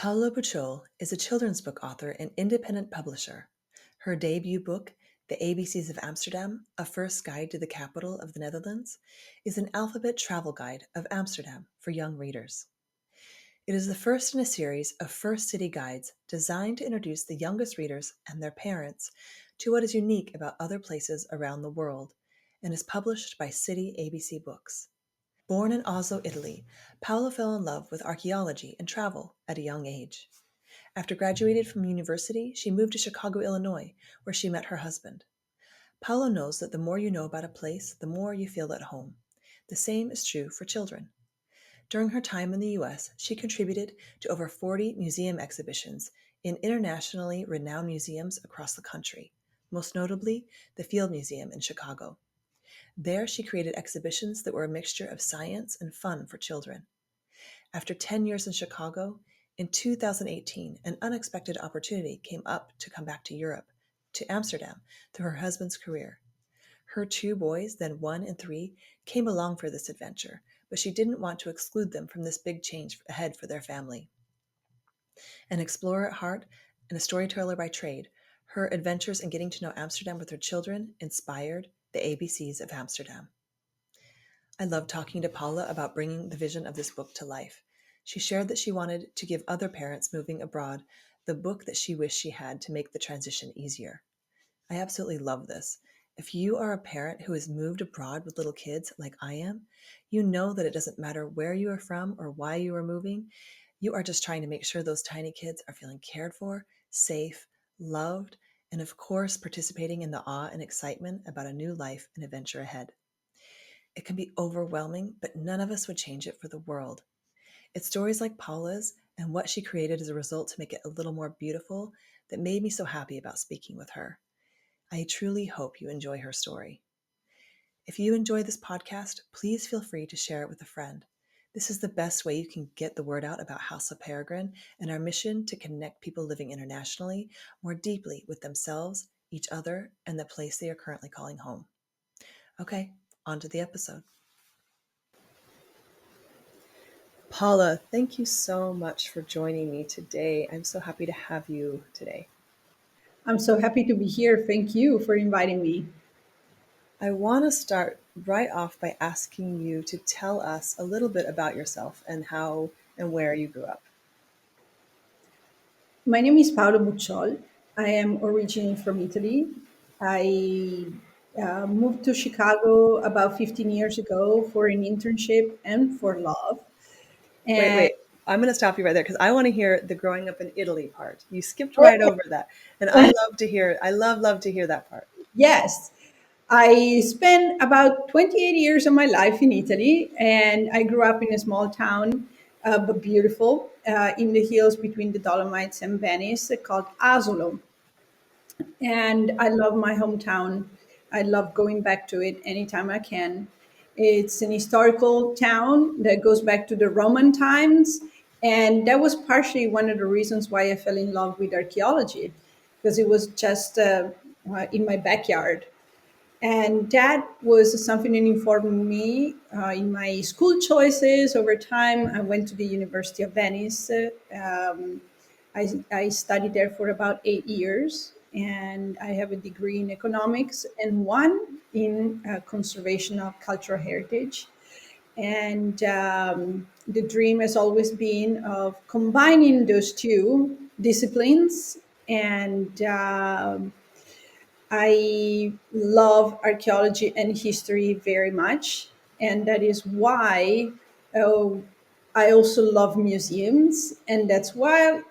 Paola Bucciol is a children's book author and independent publisher. Her debut book, The ABCs of Amsterdam, A First Guide to the Capital of the Netherlands, is an alphabet travel guide of Amsterdam for young readers. It is the first in a series of first city guides designed to introduce the youngest readers and their parents to what is unique about other places around the world, and is published by City ABC Books. Born in Oslo, Italy, Paola fell in love with archaeology and travel at a young age. After graduating from university, she moved to Chicago, Illinois, where she met her husband. Paola knows that the more you know about a place, the more you feel at home. The same is true for children. During her time in the U.S., she contributed to over 40 museum exhibitions in internationally renowned museums across the country, most notably the Field Museum in Chicago. There, she created exhibitions that were a mixture of science and fun for children. After 10 years in Chicago, in 2018, an unexpected opportunity came up to come back to Europe, to Amsterdam, through her husband's career. Her two boys, then 1 and 3, came along for this adventure, but she didn't want to exclude them from this big change ahead for their family. An explorer at heart and a storyteller by trade, her adventures in getting to know Amsterdam with her children inspired the ABCs of Amsterdam. I love talking to Paola about bringing the vision of this book to life. She shared that she wanted to give other parents moving abroad the book that she wished she had to make the transition easier. I absolutely love this. If you are a parent who has moved abroad with little kids like I am, you know that it doesn't matter where you are from or why you are moving. You are just trying to make sure those tiny kids are feeling cared for, safe, loved, and of course, participating in the awe and excitement about a new life and adventure ahead. It can be overwhelming, but none of us would change it for the world. It's stories like Paula's and what she created as a result to make it a little more beautiful that made me so happy about speaking with her. I truly hope you enjoy her story. If you enjoy this podcast, please feel free to share it with a friend. This is the best way you can get the word out about House of Peregrine and our mission to connect people living internationally more deeply with themselves, each other, and the place they are currently calling home. Okay, on to the episode. Paula, thank you so much for joining me today. I'm so happy to have you today. I'm so happy to be here. Thank you for inviting me. I want to start right off by asking you to tell us a little bit about yourself and how and where you grew up. My name is Paola Bucciol. I am originally from Italy. I moved to Chicago about 15 years ago for an internship and for love. And Wait. I'm going to stop you right there because I want to hear the growing up in Italy part. You skipped right oh, over that. And I love to hear that part. yes, I spent about 28 years of my life in Italy, and I grew up in a small town, but beautiful, in the hills between the Dolomites and Venice, called Asolo. And I love my hometown. I love going back to it anytime I can. It's an historical town that goes back to the Roman times. And that was partially one of the reasons why I fell in love with archaeology, because it was just in my backyard. And that was something that informed me in my school choices over time. I went to the University of Venice. I studied there for about 8 years, and I have a degree in economics and one in conservation of cultural heritage. And the dream has always been of combining those two disciplines. And I love archaeology and history very much, and that is why oh, I also love museums, and that's why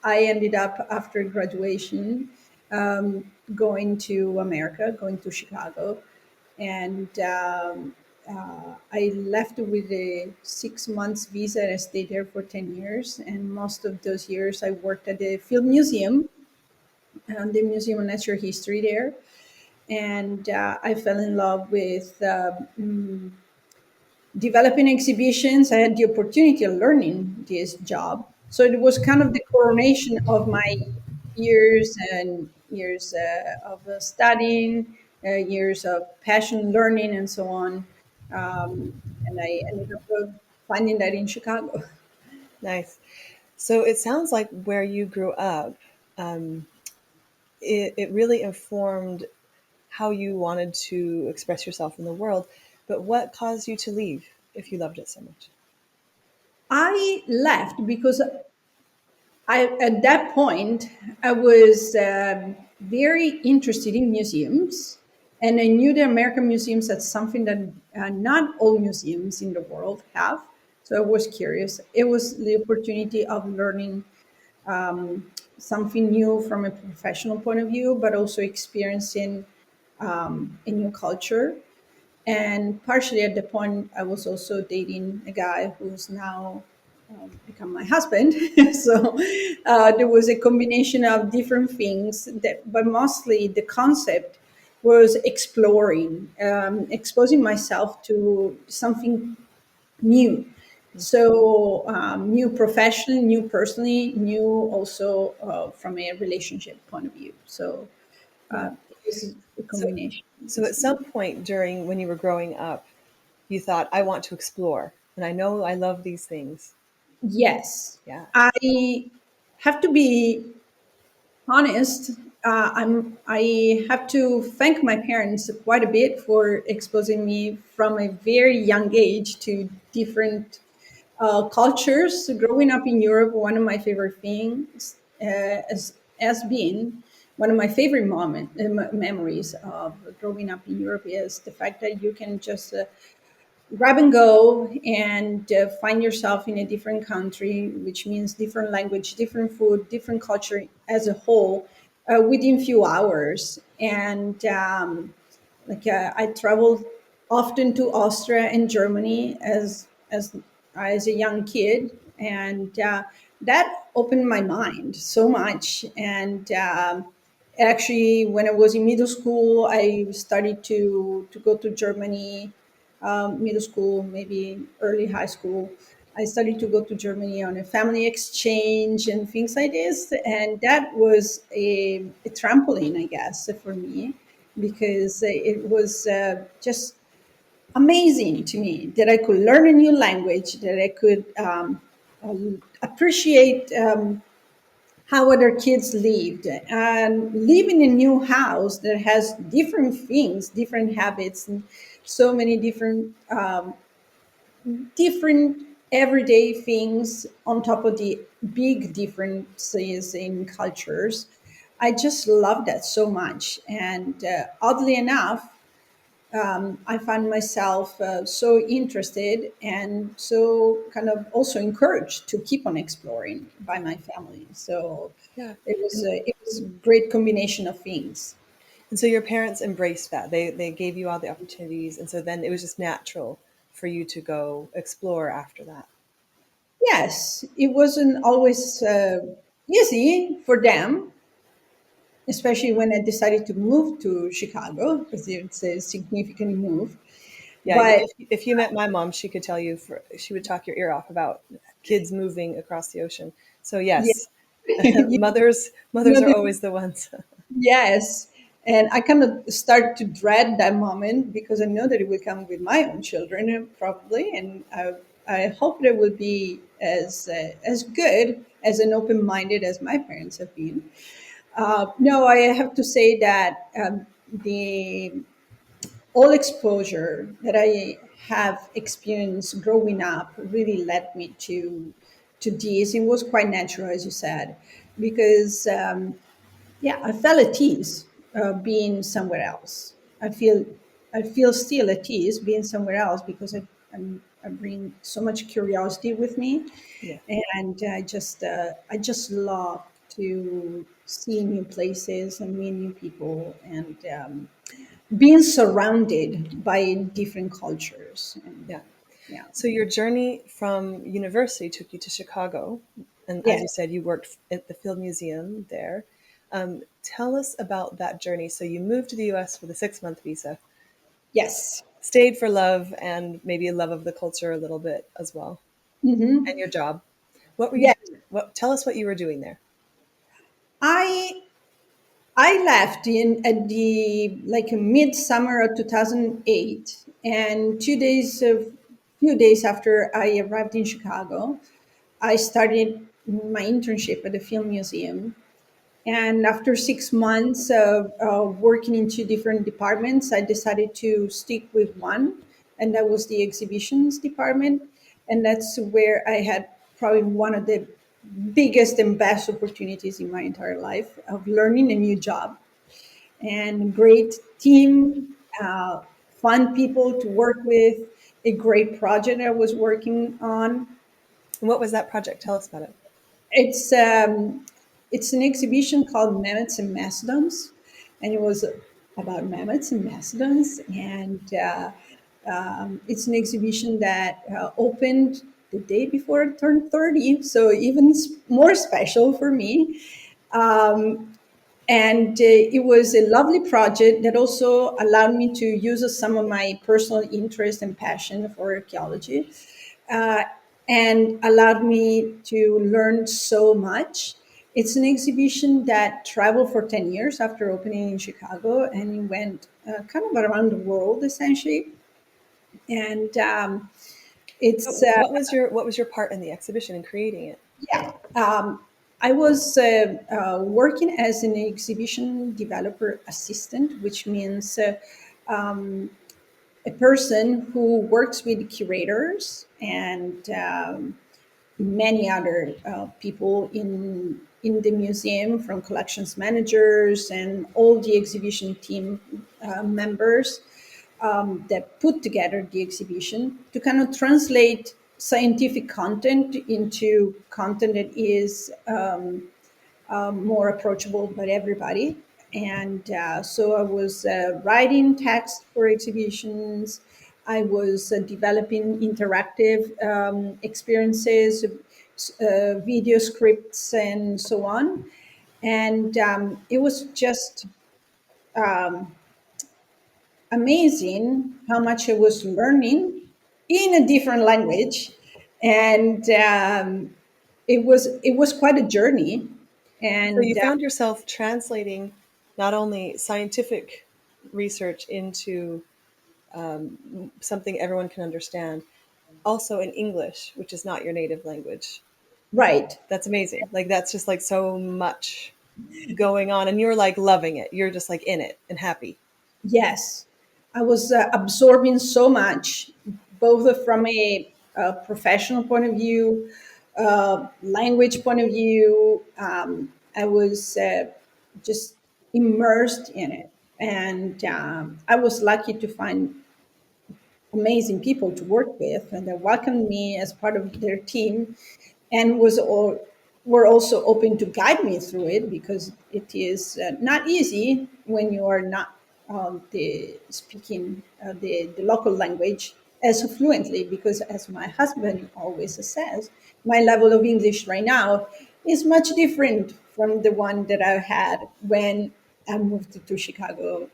I ended up after graduation going to America, going to Chicago, and I left with a 6 months visa. And I stayed there for 10 years, and most of those years I worked at the Field Museum, the Museum of Natural History there. And I fell in love with developing exhibitions. I had the opportunity of learning this job. So it was kind of the coronation of my years and years of studying, years of passion, learning, and so on. And I ended up finding that in Chicago. Nice. So it sounds like where you grew up, um, it really informed how you wanted to express yourself in the world. But what caused you to leave if you loved it so much? I left because at that point, I was very interested in museums, and I knew the American museums as something that not all museums in the world have. So I was curious. It was the opportunity of learning something new from a professional point of view, but also experiencing a new culture. And partially at the point, I was also dating a guy who's now become my husband. So there was a combination of different things, that, but mostly the concept was exploring, exposing myself to something new. So new professionally, new personally, new also from a relationship point of view. So Yeah. it was a So, combination. so at some point during when you were growing up, you thought, I want to explore, and I know I love these things. Yes, Yeah. I have to be honest. I have to thank my parents quite a bit for exposing me from a very young age to different cultures. Growing up in Europe, one of my favorite things has been one of my favorite memories of growing up in Europe is the fact that you can just grab and go and find yourself in a different country, which means different language, different food, different culture as a whole, within few hours. And I traveled often to Austria and Germany as a young kid, and that opened my mind so much. And actually, when I was in middle school, I started to go to Germany, middle school, maybe early high school. I started to go to Germany on a family exchange and things like this. And that was a trampoline, I guess, for me, because it was just amazing to me that I could learn a new language, that I could appreciate how other kids lived and live in a new house that has different things, different habits, and so many different everyday things on top of the big differences in cultures. I just love that so much. And oddly enough, I find myself so interested and so kind of also encouraged to keep on exploring by my family. So Yeah. it was a great combination of things. And so your parents embraced that. They gave you all the opportunities, and so then it was just natural for you to go explore after that. Yes, it wasn't always easy for them, especially when I decided to move to Chicago because it's a significant move. Yeah, But if you met my mom, she could tell you she would talk your ear off about kids moving across the ocean. So yeah, yes, you mothers know, are always the ones. yes. And I kind of start to dread that moment because I know that it will come with my own children probably. And I hope they will be as good as an open minded as my parents have been. No, I have to say that the all exposure that I have experienced growing up really led me to this. It was quite natural, as you said, because yeah, I felt at ease being somewhere else. I feel still at ease being somewhere else because I bring so much curiosity with me, Yeah, and I just love to see new places and meet new people and being surrounded by different cultures. And yeah. yeah, So your journey from university took you to Chicago, and as yeah, you said, you worked at the Field Museum there. Tell us about that journey. So you moved to the U.S. with a 6-month visa, yes. stayed for love and maybe a love of the culture a little bit as well, and your job. What were you Yeah, doing? Tell us what you were doing there. I I left in at the like midsummer of 2008, and 2 days of few days after I arrived in Chicago, I started. my internship at the Film Museum. And after 6 months of working in two different departments, I decided to stick with one, and that was the exhibitions department. And that's where I had probably one of the biggest and best opportunities in my entire life of learning a new job and great team, fun people to work with, a great project I was working on. And what was that project? Tell us about it. It's um, it's an exhibition called Mammoths and Mastodons, and it was about mammoths and mastodons. And it's an exhibition that opened the day before I turned 30, so even more special for me. And it was a lovely project that also allowed me to use some of my personal interest and passion for archaeology, uh, and allowed me to learn so much. It's an exhibition that traveled for 10 years after opening in Chicago, and it went kind of around the world essentially. And it's What was your part in the exhibition and creating it? Yeah, I was working as an exhibition developer assistant, which means a person who works with curators and many other people in the museum, from collections managers and all the exhibition team members that put together the exhibition to kind of translate scientific content into content that is more approachable by everybody. And so I was writing text for exhibitions. I was developing interactive experiences, video scripts, and so on. And it was just amazing how much I was learning in a different language, and it was quite a journey. So you And found yourself translating not only scientific research into something everyone can understand, also in English, which is not your native language. right, That's amazing. Like that's just like so much going on, and you're like loving it. You're just like in it and happy. yes, I was absorbing so much, both from a, professional point of view, language point of view. I was just immersed in it, and I was lucky to find amazing people to work with, and they welcomed me as part of their team, and were also open to guide me through it, because it is not easy when you are not the speaking the local language as fluently, because as my husband always says, my level of English right now is much different from the one that I had when I moved to Chicago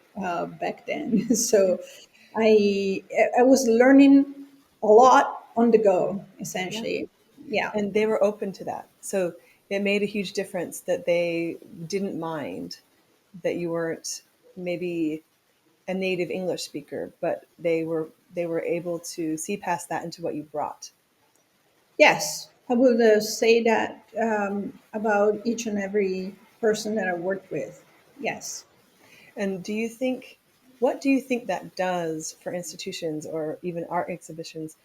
back then. So I was learning a lot on the go, Yeah. essentially. Yeah. And they were open to that. So it made a huge difference that they didn't mind that you weren't maybe a native English speaker, but they were able to see past that into what you brought. Yes, I would say that about each and every person that I worked with. Yes. And what do you think that does for institutions or even art exhibitions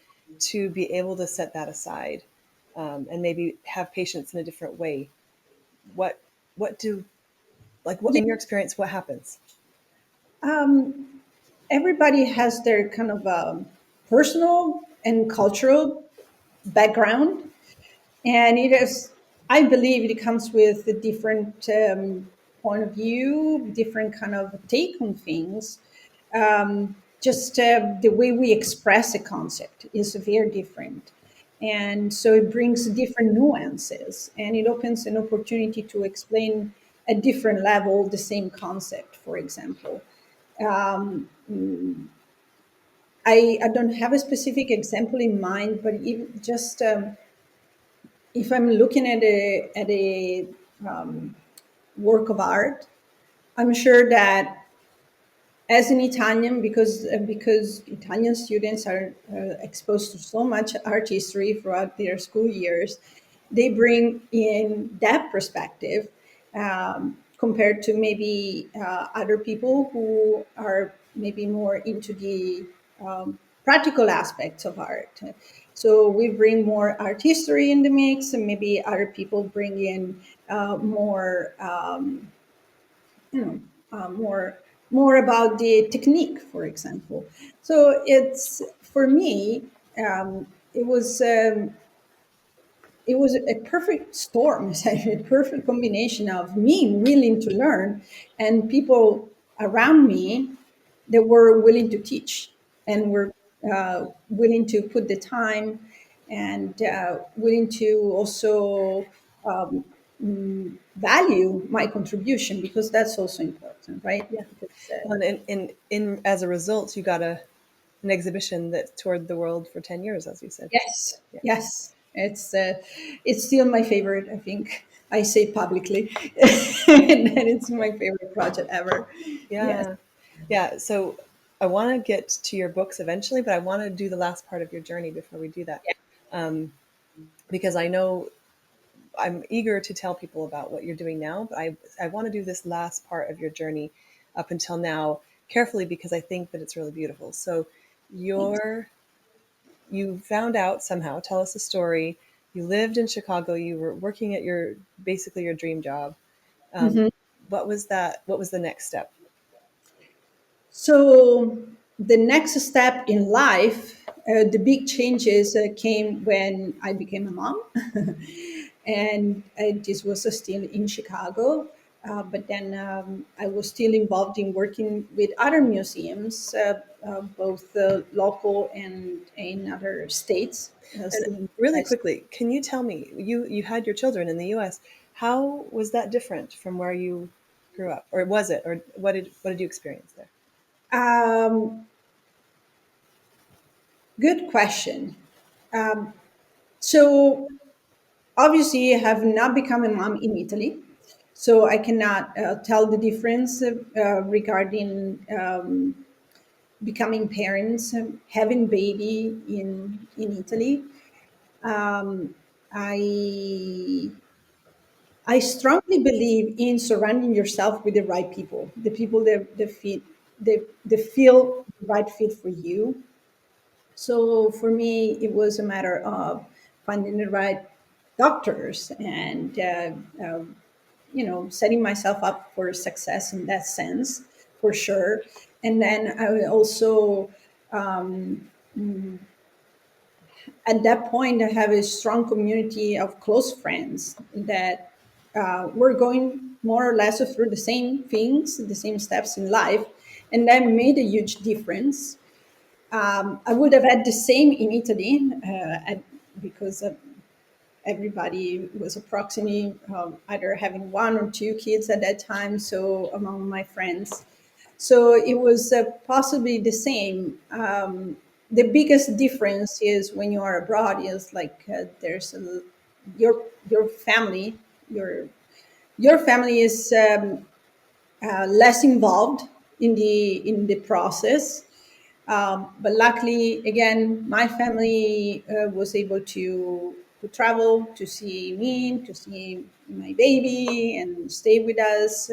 to be able to set that aside, and maybe have patience in a different way? What what do like what Yeah. in your experience what happens? Everybody has their kind of personal and cultural background, and it is, I believe, it comes with a different point of view, different kind of take on things. Just the way we express a concept is very different, and so it brings different nuances, and it opens an opportunity to explain at different level the same concept, for example. I don't have a specific example in mind, but even just if I'm looking at a work of art, I'm sure that as an Italian, because Italian students are exposed to so much art history throughout their school years, they bring in that perspective, compared to maybe other people who are maybe more into the practical aspects of art. So we bring more art history in the mix, and maybe other people bring in more, you know, more about the technique, for example. So it's for me, um, it was. It was a perfect storm, essentially, a perfect combination of me willing to learn and people around me that were willing to teach and were willing to put the time and willing to also value my contribution, because that's also important, right? Yeah. Because, Well, and in as a result, you got an exhibition that toured the world for 10 years, as you said. yes, Yeah. yes, it's still my favorite. I think I say publicly that it's my favorite project ever. Yes. Yeah. Yeah. So I want to get to your books eventually, but I want to do the last part of your journey before we do that. Um, because I know I'm eager to tell people about what you're doing now, but I want to do this last part of your journey up until now carefully because I think that it's really beautiful. So Thanks. you're you found out somehow, tell us a story. You lived in Chicago, you were working at your basically your dream job. Um, Mhm. what was that? What was the next step? So the next step in life, the big changes came when I became a mom, and this was still in Chicago. But then I was still involved in working with other museums, both local and in other states. And Still in really quickly, can you tell me, you had your children in the US. How was that different from where you grew up? Or was it? Or what did you experience there? um, good question. Um, so obviously, I have not become a mom in Italy, so I cannot tell the difference regarding becoming parents, having baby in Italy. Um, I I strongly believe in surrounding yourself with the right people, the people that feel the right fit for you. So for me, it was a matter of finding the right doctors and setting myself up for success in that sense, for sure. And then I would also, at that point, I have a strong community of close friends that were going more or less through the same things, the same steps in life, and that made a huge difference. I would have had the same in Italy, because everybody was approximately either having one or two kids at that time. So among my friends, so it was possibly the same. The biggest difference is when you are abroad is like your family, your your family is less involved in the process. But luckily, again, my family was able to travel to see me, to see my baby, and stay with us.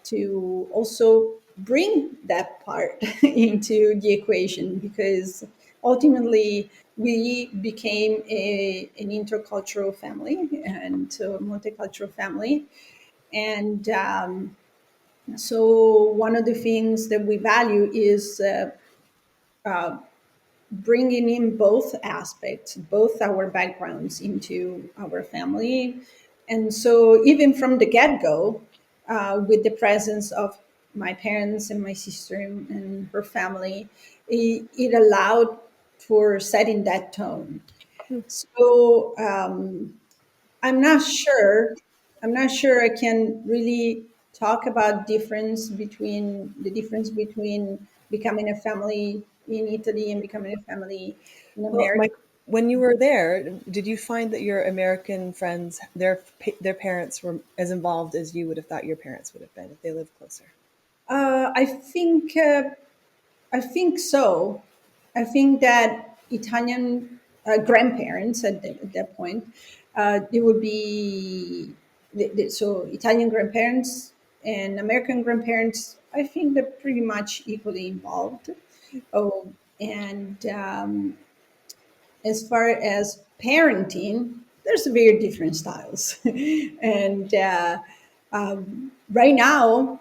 To also bring that part into the equation, because ultimately we became an intercultural family and so a multicultural family. And so one of the things that we value is bringing in both aspects, both our backgrounds into our family. And so even from the get-go, with the presence of my parents and my sister and her family, it allowed for setting that tone. So I'm not sure. I'm not sure I can really talk about the difference between becoming a family in Italy and becoming a family in Well, America. Mike, when you were there, did you find that your American friends, their parents were as involved as you would have thought your parents would have been if they lived closer? Uh, I think uh, I think so. I think that Italian grandparents at that point. It would be so Italian grandparents and American grandparents. I think they're pretty much equally involved. Oh, and as far as parenting, there's very different styles, and right now,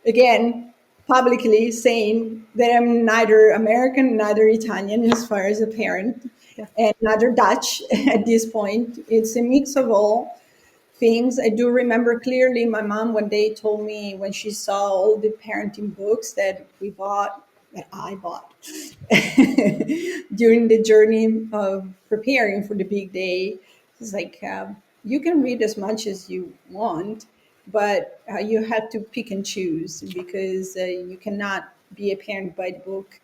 again, publicly saying that I'm neither American, neither Italian as far as a parent, Yeah. and neither Dutch at this point. It's a mix of all things. I do remember clearly my mom one day told me when she saw all the parenting books that we bought, that I bought during the journey of preparing for the big day. It's like, you can read as much as you want, but you have to pick and choose because you cannot be a parent by the book.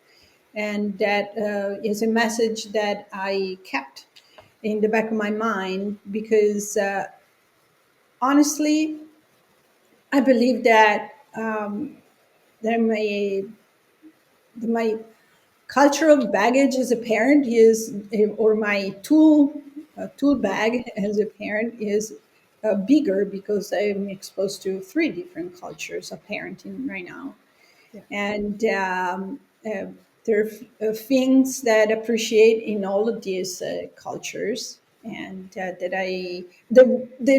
And that is a message that I kept in the back of my mind because honestly, I believe that that my cultural baggage as a parent is, or my tool bag as a parent is bigger because I'm exposed to three different cultures of parenting right now, Yeah. and there are things that I appreciate in all of these cultures, and that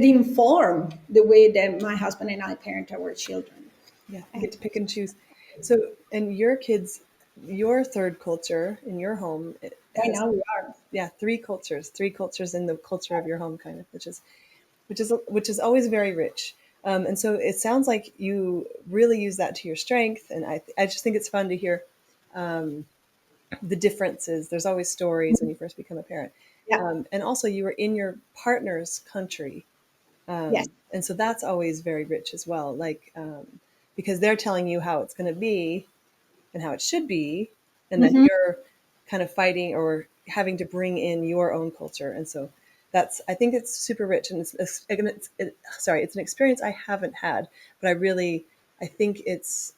inform the way that my husband and I parent our children. Yeah. You And get to pick and choose. So, and your kids, your third culture in your home, it right has, now we are. yeah, three cultures in the culture of your home, kind of, which is always very rich. And so it sounds like you really use that to your strength. And I just think it's fun to hear the differences. There's always stories when you first become a parent. Yeah. And also, you were in your partner's country. Yes. And so that's always very rich as well. Like, because they're telling you how it's going to be and how it should be. And then Hmm. you're kind of fighting or having to bring in your own culture. And so I think it's super rich. And sorry, it's an experience I haven't had, but I think it's,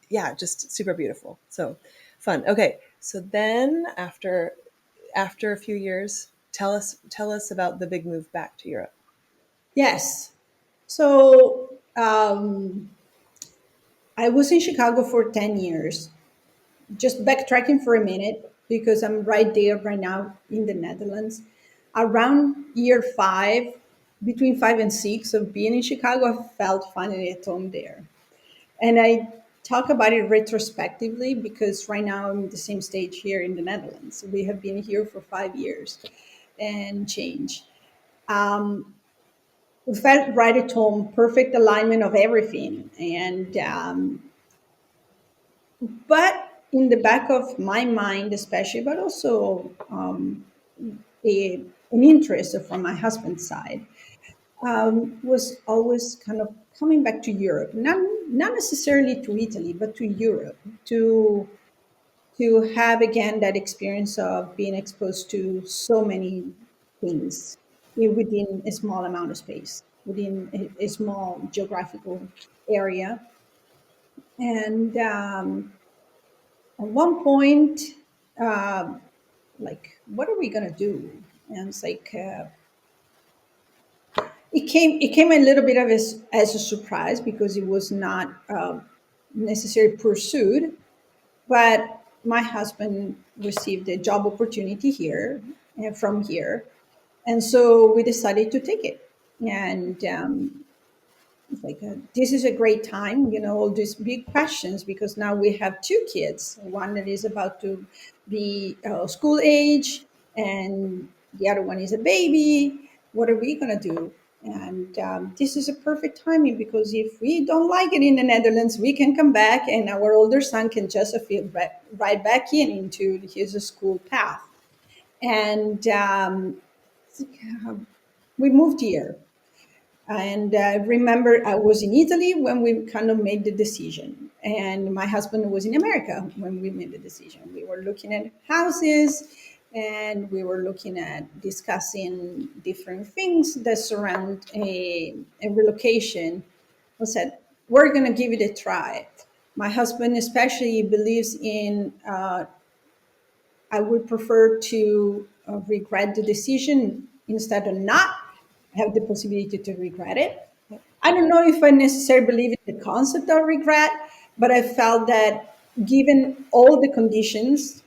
yeah, just super beautiful. So fun. Okay. So then after a few years, tell us about the big move back to Europe. Yes. So I was in Chicago for 10 years. Just backtracking for a minute, because I'm right there right now in the Netherlands. Around year five, between 5 and 6 of being in Chicago, I felt finally at home there. And I talk about it retrospectively because right now I'm in the same stage here in the Netherlands. We have been here for 5 years and change. We felt right at home, perfect alignment of everything. And but in the back of my mind, especially, but also an interest from my husband's side, was always kind of coming back to Europe, not necessarily to Italy, but to Europe, to have again that experience of being exposed to so many things within a small amount of space, within a small geographical area. And at one point, uh, like, what are we gonna do? And it's like it came a little bit of as a surprise because it was not necessarily pursued. But my husband received a job opportunity here from here, and so we decided to take it. And it's like this is a great time, all these big questions, because now we have two kids, one that is about to be school age, and the other one is a baby. What are we going to do? And this is a perfect timing, because if we don't like it in the Netherlands, we can come back and our older son can just fit right back into his school path. And we moved here. And I remember I was in Italy when we kind of made the decision, and my husband was in America when we made the decision. We were looking at houses, and we were looking at discussing different things that surround a relocation. I said, we're going to give it a try. My husband, especially, believes in I would prefer to regret the decision instead of not have the possibility to regret it. Yep. I don't know if I necessarily believe in the concept of regret, but I felt that given all the conditions,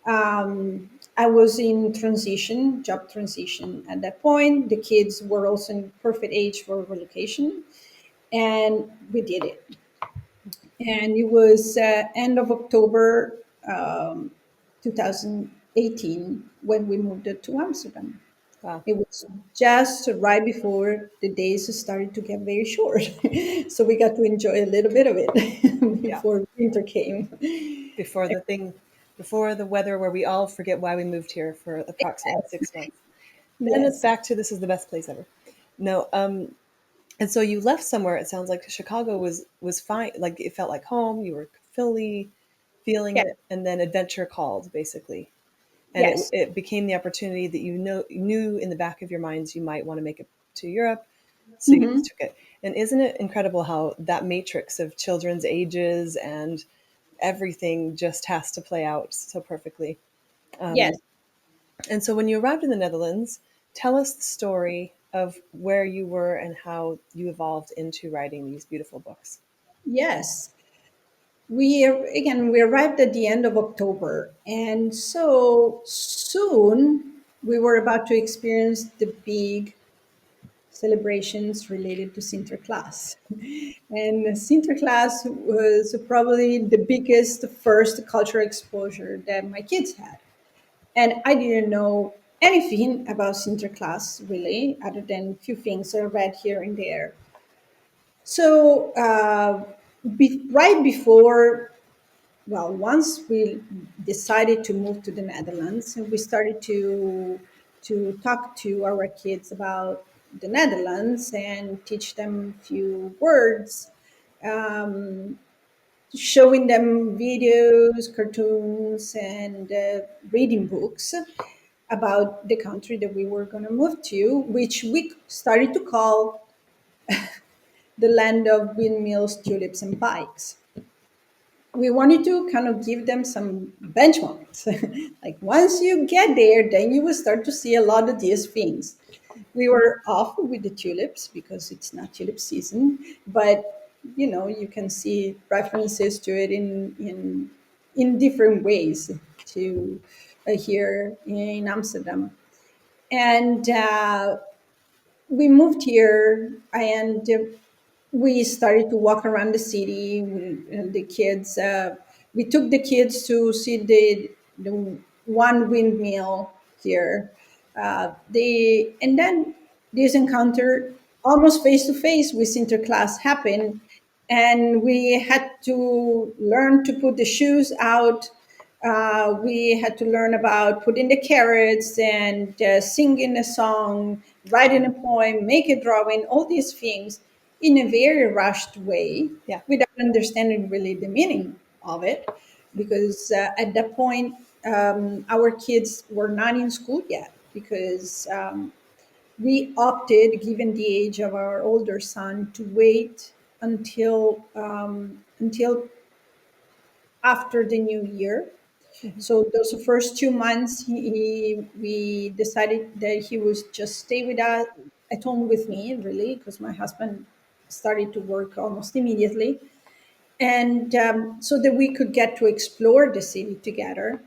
I was in transition, job transition at that point. The kids were also in perfect age for relocation, and we did it. And it was end of October 2018 when we moved it to Amsterdam. Wow. It was just right before the days started to get very short. So we got to enjoy a little bit of it Yeah. before winter came. Before the thing, before the weather where we all forget why we moved here for approximately 6 months. Then it's Yes. back to this is the best place ever. No, and so you left somewhere. It sounds like Chicago was fine. Like it felt like home. You were fully feeling Yes. it, and then adventure called, basically. And Yes. it became the opportunity that you knew in the back of your minds you might want to make it to Europe, so you Hmm. just took it. And isn't it incredible how that matrix of children's ages and everything just has to play out so perfectly? Yes. And so when you arrived in the Netherlands, tell us the story of where you were and how you evolved into writing these beautiful books. Yes. We arrived at the end of October, and so soon we were about to experience the big celebrations related to Sinterklaas. And Sinterklaas was probably the biggest first cultural exposure that my kids had. And I didn't know anything about Sinterklaas really, other than a few things I read here and there. So, right before, well, once we decided to move to the Netherlands, we started to talk to our kids about the Netherlands and teach them a few words, showing them videos, cartoons, and reading books about the country that we were going to move to, which we started to call the land of windmills, tulips, and bikes. We wanted to kind of give them some benchmarks. Like once you get there, then you will start to see a lot of these things. We were off with the tulips because it's not tulip season, but you can see references to it in different ways to here in Amsterdam. And we moved here, and we started to walk around the city. The kids, we took the kids to see the one windmill here. And then this encounter, almost face to face with Sinterklaas, happened, and we had to learn to put the shoes out. We had to learn about putting the carrots and singing a song, writing a poem, make a drawing, all these things in a very rushed way Yeah. without understanding really the meaning of it. Because at that point, our kids were not in school yet because we opted, given the age of our older son, to wait until after the new year. Mhm. So those first 2 months, we decided that he was just stay with us at home with me, really, because my husband started to work almost immediately, and so that we could get to explore the city together.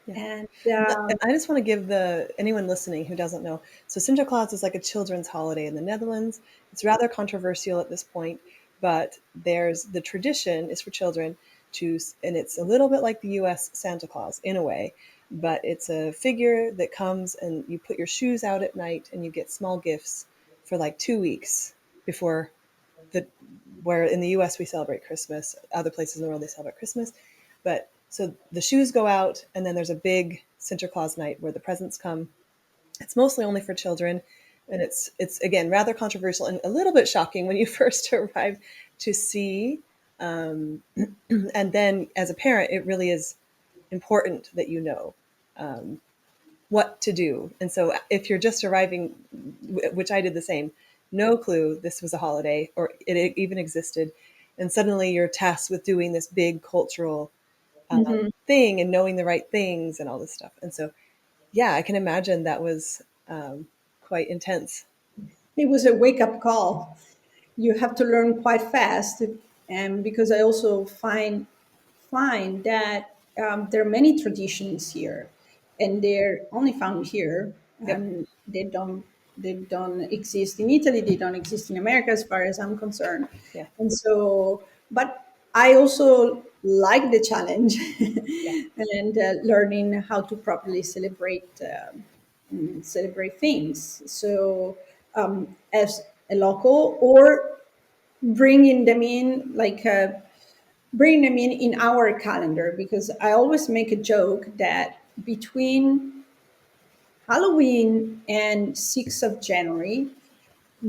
Yeah. And I just want to give the anyone listening who doesn't know. So Sinterklaas is like a children's holiday in the Netherlands. It's rather controversial at this point, but there's the tradition is for children to, and it's a little bit like the U.S. Santa Claus in a way, but it's a figure that comes and you put your shoes out at night and you get small gifts for like 2 weeks before the where in the US we celebrate Christmas, other places in the world they celebrate Christmas. But so the shoes go out, and then there's a big Santa Claus night where the presents come. It's mostly only for children, and it's again rather controversial and a little bit shocking when you first arrive to see. Um, and then as a parent, it really is important that you know what to do. And so if you're just arriving, which I did the same, no clue this was a holiday or it even existed, and suddenly you're tasked with doing this big cultural mhm. thing and knowing the right things and all this stuff. And so, yeah, I can imagine that was quite intense. It was a wake-up call. You have to learn quite fast, and because I also find that there are many traditions here, and they're only found here, Yep. and they don't exist in Italy. They don't exist in America, as far as I'm concerned. Yeah. And so, but I also like the challenge Yeah. and learning how to properly celebrate things. So, as a local, or bringing them in, bring them in our calendar, because I always make a joke that between Halloween and 6th of January,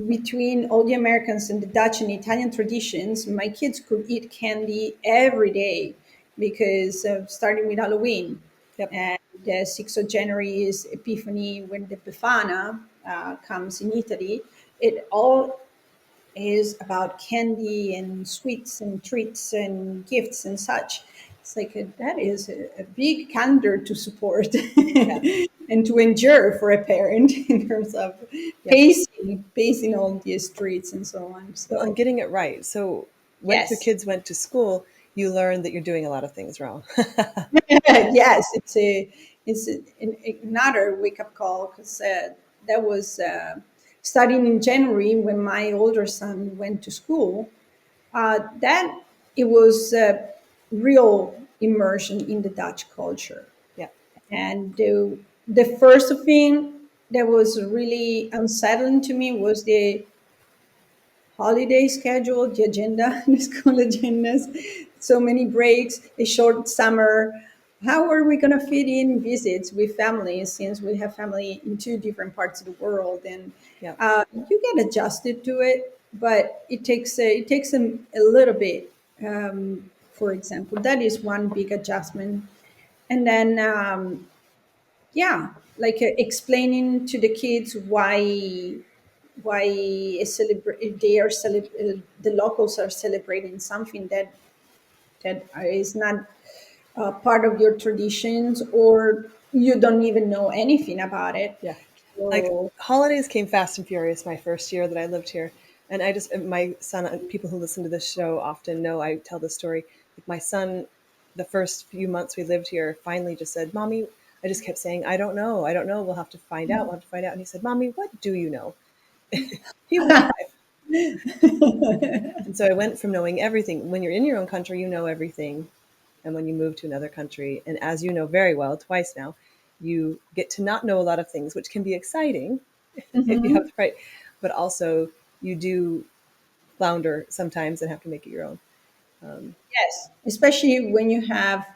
between all the Americans and the Dutch and Italian traditions, my kids could eat candy every day, because starting with Halloween, Yep. and the 6th of January is Epiphany, when the Befana comes in Italy. It all is about candy and sweets and treats and gifts and such. It's like that is a big calendar to support Yeah. and to endure for a parent in terms of Yeah. pacing all these treats and so on. Well, and So getting it right. So once your yes, kids went to school, you learned that you're doing a lot of things wrong. yes, another wake up call, because that was starting in January when my older son went to school. That it was real immersion in the Dutch culture. Yeah. And the first thing that was really unsettling to me was the holiday schedule, the agenda, the school agendas, so many breaks, a short summer. How are we going to fit in visits with families, since we have family in two different parts of the world? And Yeah. you get adjusted to it, but it takes a little bit. For example, that is one big adjustment. And then yeah, explaining to the kids why the locals are celebrating something that is not part of your traditions, or you don't even know anything about it. Yeah. Like So holidays came fast and furious my first year that I lived here. And my son, and people who listen to this show often know I tell this story. Like my son, the first few months we lived here, finally just said, Mommy, I just kept saying, I don't know. I don't know. We'll have to find out. We'll have to find out. And he said, Mommy, what do you know? He was 5. And so I went from knowing everything. When you're in your own country, you know everything. And when you move to another country, and as you know very well, twice now, you get to not know a lot of things, which can be exciting if you have the right, but also you do flounder sometimes and have to make it your own. yes, especially when you have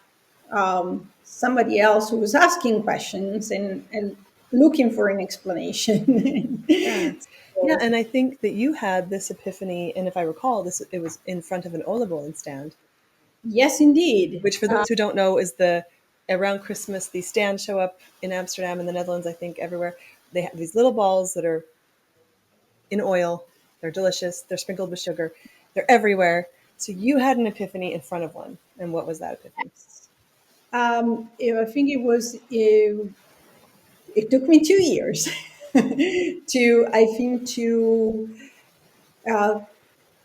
somebody else who is asking questions and looking for an explanation. Yeah. Yeah. So, And I think that you had this epiphany, and if I recall, it was in front of an olive oil stand, yes, indeed. which for those who don't know is around Christmas, these stands show up in Amsterdam and the Netherlands, I think everywhere. They have these little balls that are in oil. They're delicious. They're sprinkled with sugar. They're everywhere. So you had an epiphany in front of one. And what was that epiphany? I think it took me 2 years to uh,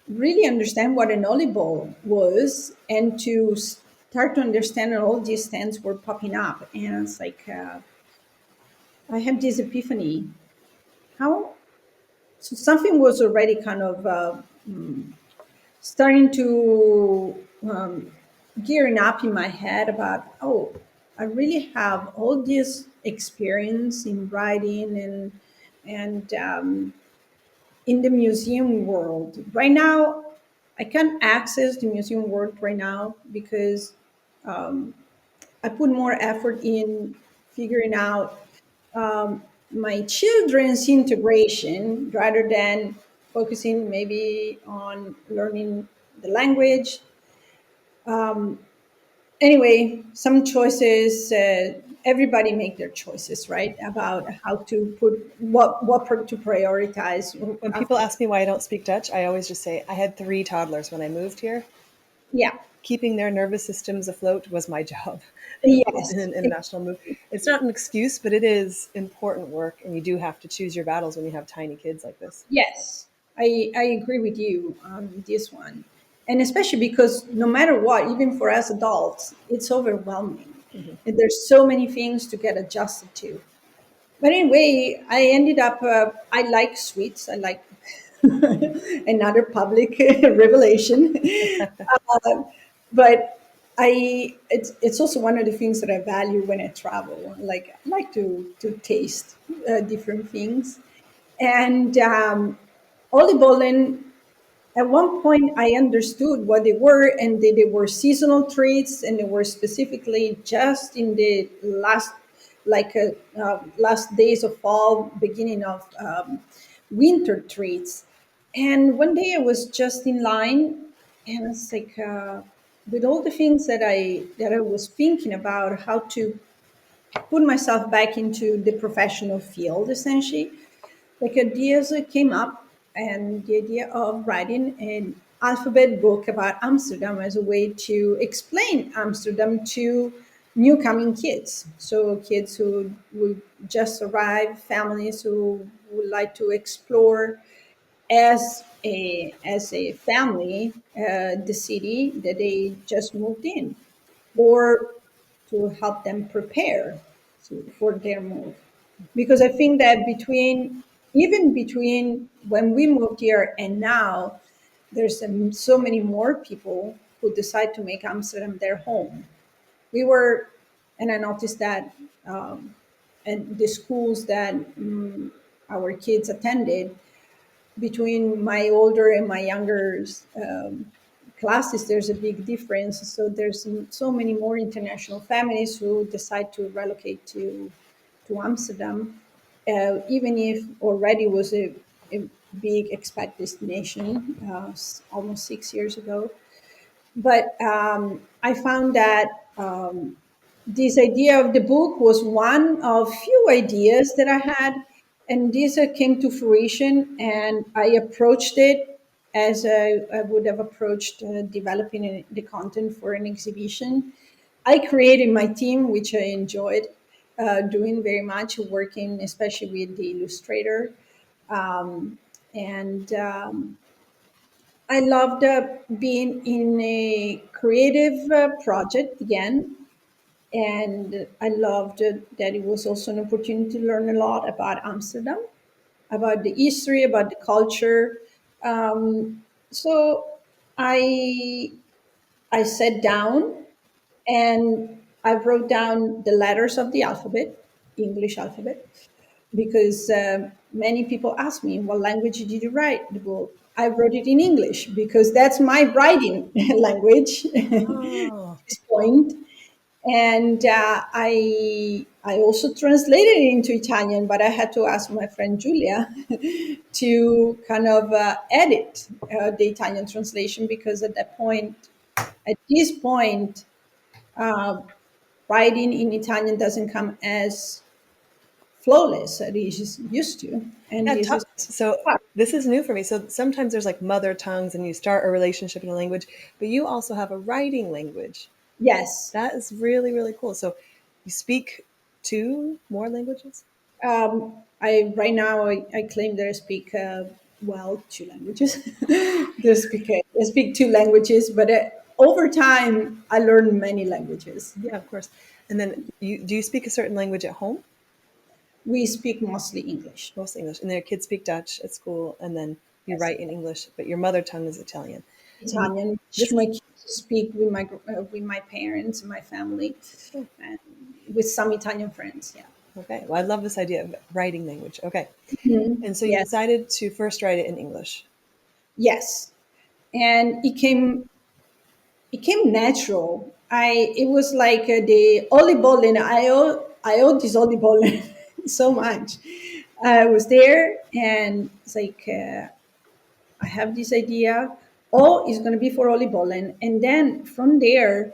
really understand what an olive oil was, and to start to understand that all these stands were popping up. And it's like, I had this epiphany. How So something was already kind of starting to gearing up in my head about, oh, I really have all this experience in writing and in the museum world. Right now, I can't access the museum world right now, because I put more effort in figuring out my children's integration, rather than focusing maybe on learning the language. Anyway, some choices. Everybody make their choices, right? About how to put to prioritize. When people ask me why I don't speak Dutch, I always just say I had 3 toddlers when I moved here. Yeah. Keeping their nervous systems afloat was my job in Yes. an international move. It's not an excuse, but it is important work, and you do have to choose your battles when you have tiny kids like this. Yes, I agree with you on this one. And especially because no matter what, even for us adults, it's overwhelming. And there's so many things to get adjusted to. But anyway, I ended up, I like sweets. I like another public revelation. But it's also one of the things that I value when I travel. Like I like to taste different things. And Oliebollen, at one point, I understood what they were, and they were seasonal treats, and they were specifically just in the last days of fall, beginning of winter treats. And one day I was just in line, and I was like, with all the things that I was thinking about how to put myself back into the professional field, essentially, like ideas that came up, and the idea of writing an alphabet book about Amsterdam as a way to explain Amsterdam to new coming kids. So kids who would just arrive, families who would like to explore as a family the city that they just moved in, or to help them prepare for their move. Because I think that even between when we moved here and now, there's so many more people who decide to make Amsterdam their home. We were, and I noticed that at the schools that our kids attended, between my older and my younger classes, there's a big difference. So there's so many more international families who decide to relocate to Amsterdam, even if already was a big expat destination almost 6 years ago. But I found that this idea of the book was one of few ideas that I had, and this came to fruition. And I approached it as I would have approached developing the content for an exhibition. I created my team, which I enjoyed doing very much, working especially with the illustrator. And I loved being in a creative project again, and I loved that it was also an opportunity to learn a lot about Amsterdam, about the history, about the culture. So I I sat down and I wrote down the letters of the alphabet, English alphabet, because many people ask me, "What language did you write the book?" I wrote it in English because that's my writing language at Oh, this point. And I also translated it into Italian, but I had to ask my friend Julia to kind of edit the Italian translation, because at this point, uh, writing in Italian doesn't come as flawless as it is used to, and yeah. this is So hard. this is new for me. So sometimes there's like mother tongues, and you start a relationship in a language, but you also have a writing language. Yes. That is really, really cool. So you speak two more languages? I right now I claim that I speak two languages. I speak two languages, but over time I learned many languages. Yeah, of course. And then do you speak a certain language at home? We speak mostly English. Mostly English. And their kids speak Dutch at school, and then you Yes, write in English, but your mother tongue is Italian. And Italian, which this, my kids speak with my parents and my family, oh, and with some Italian friends. Yeah. okay. Well, I love this idea of writing language. Okay. And so you Yes. decided to first write it in English. Yes. And it came natural. It was like the olive bowling. I owe this olive bowling so much. I was there, and it's like I have this idea. Oh, it's going to be for olive bowling, and then from there,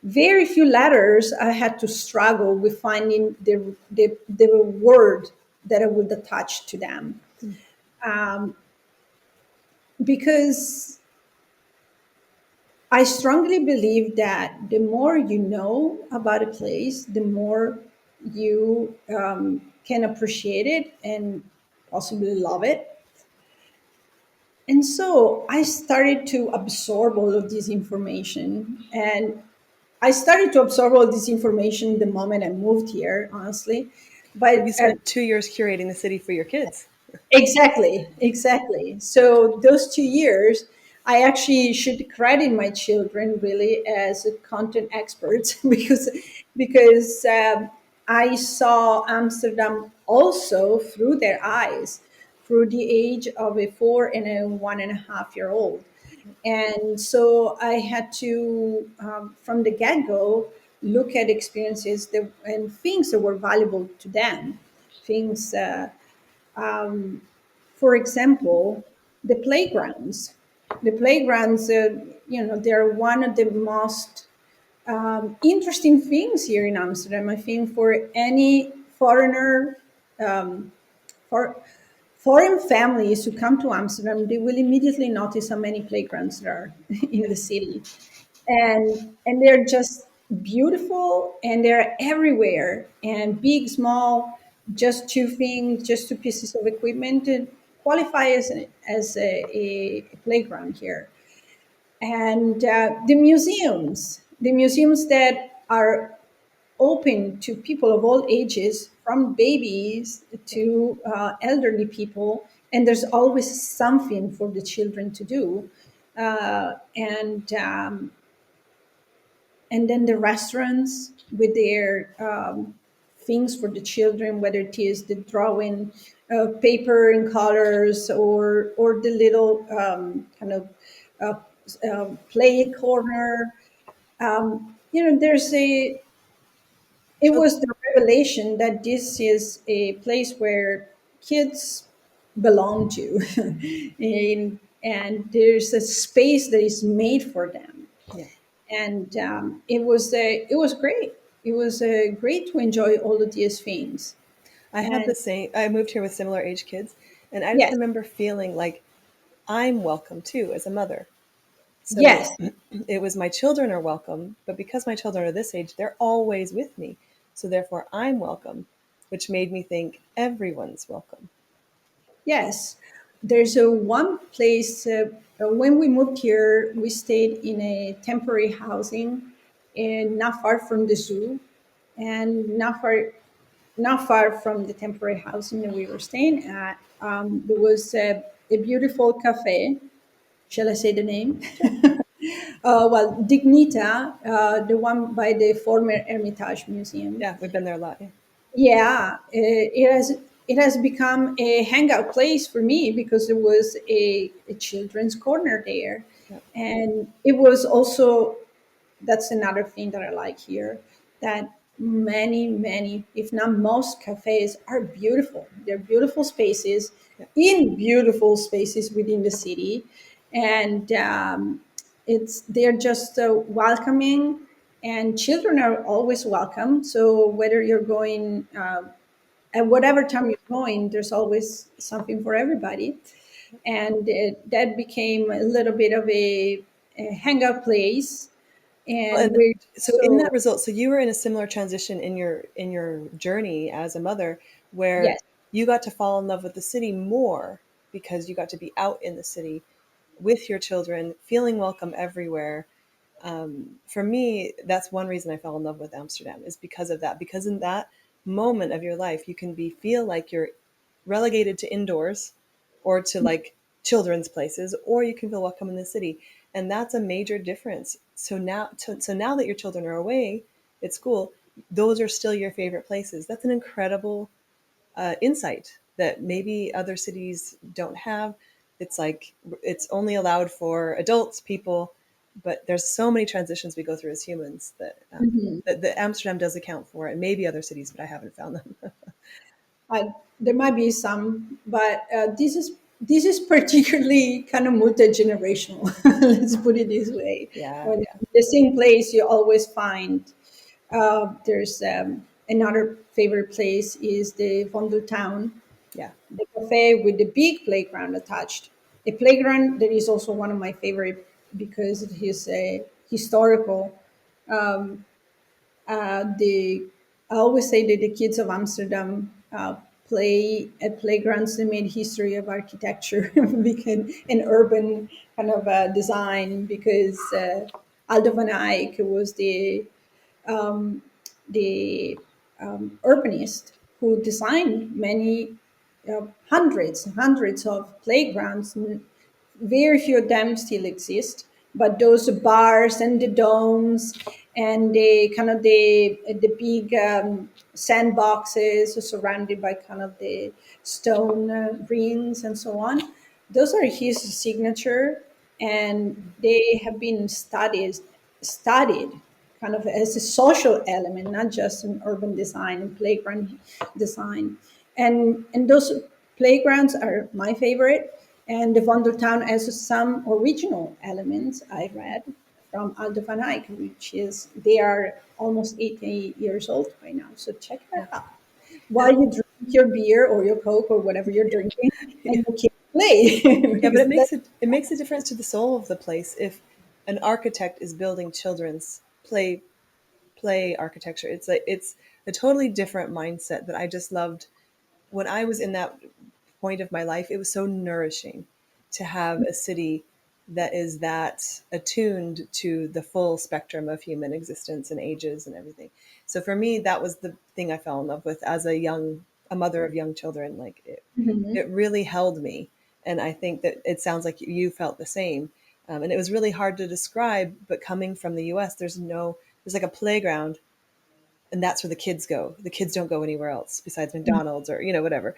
very few letters I had to struggle with finding the word that I would attach to them, because I strongly believe that the more you know about a place, the more you can appreciate it and possibly love it. And so I started to absorb all of this information. And I started to absorb all this information the moment I moved here, honestly. You But spent 2 years curating the city for your kids. exactly, exactly. So those 2 years, I actually should credit my children really as a content experts because I saw Amsterdam also through their eyes, through the age of a 4 and a 1.5 year old. And so I had to, from the get go, look at experiences that, and things that were valuable to them, things. For example, the playgrounds. The playgrounds, they're one of the most interesting things here in Amsterdam. I think for any foreigner, for foreign families who come to Amsterdam, they will immediately notice how many playgrounds there are in the city, and they're just beautiful, and they're everywhere, and big, small, just two things, just two pieces of equipment to qualify as a playground here. And the museums that are open to people of all ages, from babies to elderly people, and there's always something for the children to do. And then the restaurants with their things for the children, whether it is the drawing paper and colors, or the little kind of uh, play corner. There's a it So was the revelation that this is a place where kids belong to, and there's a space that is made for them. yeah, And it was great. It was great to enjoy all of these things. I had And the same. I moved here with similar age kids, and I just yes, remember feeling like I'm welcome too as a mother. So yes, it was my children are welcome, but because my children are this age, they're always with me. So therefore, I'm welcome, which made me think everyone's welcome. yes. There's a one place. When we moved here, we stayed in a temporary housing, and not far from the zoo, and not far from the temporary housing that we were staying at. There was a beautiful cafe. Shall I say the name? Sure. Well, Dignita, the one by the former Hermitage Museum. Yeah, we've been there a lot. Yeah. Yeah, it has become a hangout place for me because there was a children's corner there, Yeah. and it was also, that's another thing that I like here, that many, if not most cafes are beautiful. They're beautiful spaces Yeah. in beautiful spaces within the city, and they're just welcoming, and children are always welcome. So whether you're going at whatever time you're going, there's always something for everybody, and that became a little bit of a hangout place, Well, and and we so in that so result, so you were in a similar transition in your journey as a mother, where yes, you got to fall in love with the city more because you got to be out in the city with your children, feeling welcome everywhere. For me, that's one reason I fell in love with Amsterdam is because of that. Because in that moment of your life, you can be feel like you're relegated to indoors or to like children's places, or you can feel welcome in the city, and that's a major difference. So now that your children are away at school, those are still your favorite places. That's an incredible insight that maybe other cities don't have. It's like it's only allowed for adults, people, but there's so many transitions we go through as humans that Amsterdam does account for, and maybe other cities, but I haven't found them. there might be some, but this is particularly kind of multi-generational. Let's put it this way. Yeah, When yeah, the same place, you always find there's another favorite place is the Vondeltown, yeah. the cafe with the big playground attached. A playground that is also one of my favorite because it is a historical. The I always say that the kids of Amsterdam play at playgrounds that made history of architecture because, and urban kind of design, because Aldo van Eyck was the urbanist who designed many hundreds of playgrounds. Very few of them still exist, but those bars and the domes and the kind of the big sandboxes surrounded by kind of the stone rings and so on, those are his signature, and they have been studied kind of as a social element, not just an urban design and playground design. And those playgrounds are my favorite. And the Vondeltown has some original elements I read from Aldo van Eyck, which is they are almost 80 years old right now. So check Yeah. that out while you drink your beer or your Coke or whatever you're drinking, and you can play. Yeah, but Because that, it makes a difference to the soul of the place if an architect is building children's play architecture. It's a totally different mindset that I just loved when I was in that point of my life. It was so nourishing to have a city that is that attuned to the full spectrum of human existence and ages and everything. So for me, that was the thing I fell in love with as a mother of young children. Like it really held me. And I think that it sounds like you felt the same. And it was really hard to describe, but coming from the US, there's like a playground, and that's where the kids go. The kids don't go anywhere else besides McDonald's or, whatever.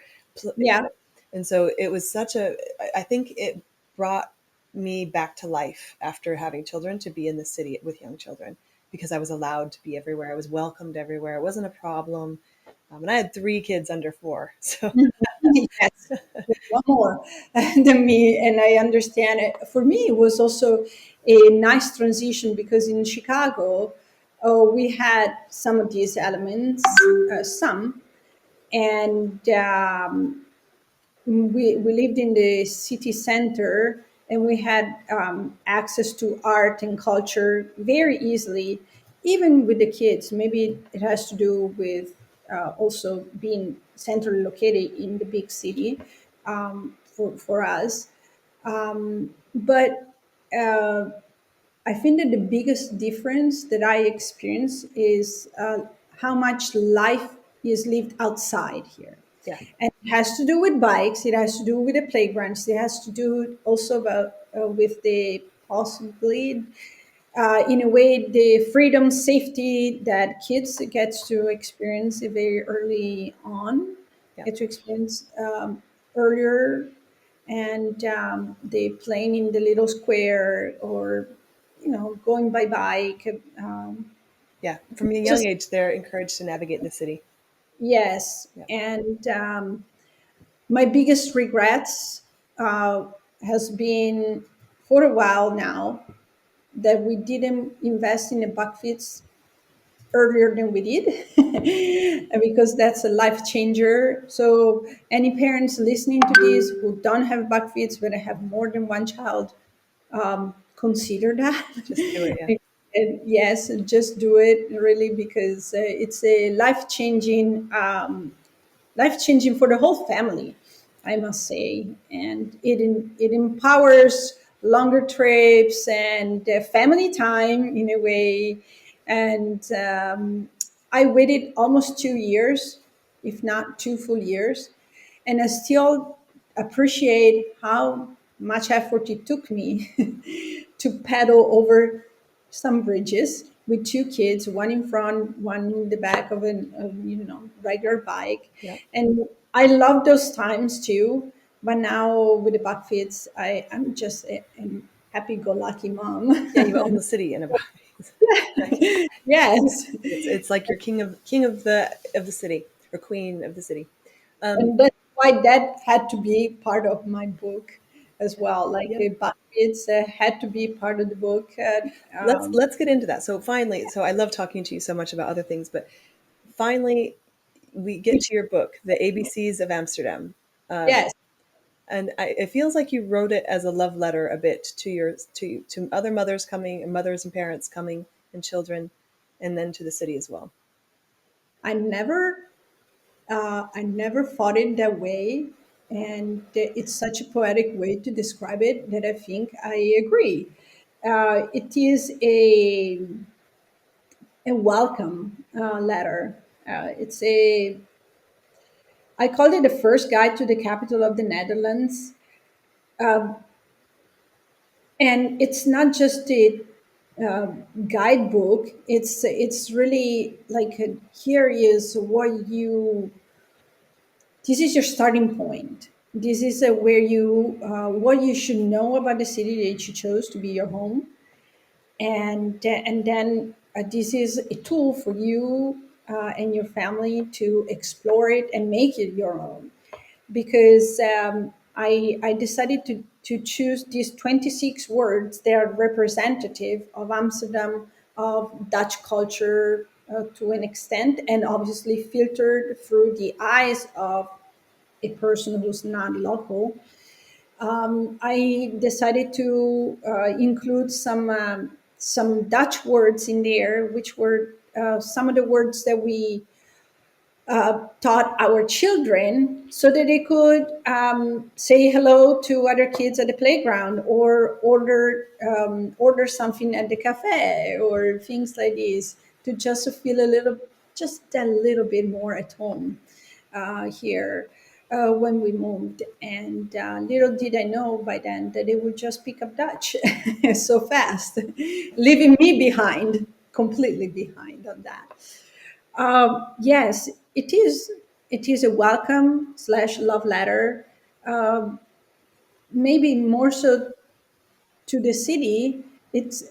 yeah. And so it was I think it brought me back to life after having children to be in the city with young children because I was allowed to be everywhere. I was welcomed everywhere. It wasn't a problem. And I had 3 kids under 4. So Yes, one more than me, and I understand it. For me, it was also a nice transition because in Chicago, we had some of these elements, some, and we lived in the city center, and we had access to art and culture very easily, even with the kids. Maybe it has to do with also being centrally located in the big city for us. But I think that the biggest difference that I experience is how much life is lived outside here. yeah, And it has to do with bikes, it has to do with the playgrounds, it has to do also about with the possibly, in a way, the freedom, safety that kids get to experience very early on, yeah. get to experience earlier, and the playing in the little square, or going by bike. Yeah. From a young Just age, they're encouraged to navigate the city. yes, Yeah. and my biggest regrets has been for a while now that we didn't invest in the buckfits earlier than we did, because that's a life changer. So any parents listening to this who don't have buckfits but have more than one child, consider that. Just do it. Yeah. And yes, just do it really, because it's a life changing for the whole family, I must say. And it empowers longer trips and family time in a way. And I waited almost 2 years, if not 2 full years, and I still appreciate how much effort it took me to paddle over some bridges with 2 kids, one in front, one in the back of a regular bike. Yeah. And I love those times too. But now with the buckfits, I'm just a happy-go-lucky mom. Yeah. You own the city in a way. Right. Yes. It's like you're king of the city or queen of the city. Um, And that's why that had to be part of my book as well. Like yep. buckfits had to be part of the book. Let's get into that. So finally, so I love talking to you so much about other things, but finally we get Which to your book, The ABCs of Amsterdam. Um, yes, And it feels like you wrote it as a love letter a bit to to other mothers coming, and mothers and parents coming, and children, and then to the city as well. I never I never thought it that way, and it's such a poetic way to describe it that I think I agree. It is a welcome letter. It's a I called it the first guide to the capital of the Netherlands, and it's not just a guidebook. It's really like here is what you this is your starting point. This is where you what you should know about the city that you chose to be your home, and then this is a tool for you and your family to explore it and make it your own. Because I decided to choose these 26 words. They are representative of Amsterdam, of Dutch culture to an extent, and obviously filtered through the eyes of a person who's not local. I decided to include some Dutch words in there, which were some of the words that we taught our children so that they could say hello to other kids at the playground or order something at the cafe or things like this to just feel just a little bit more at home here when we moved. And little did I know by then that they would just pick up Dutch so fast, leaving me behind, completely behind on that. Yes, it is. It is a welcome slash love letter. Maybe more so to the city. It's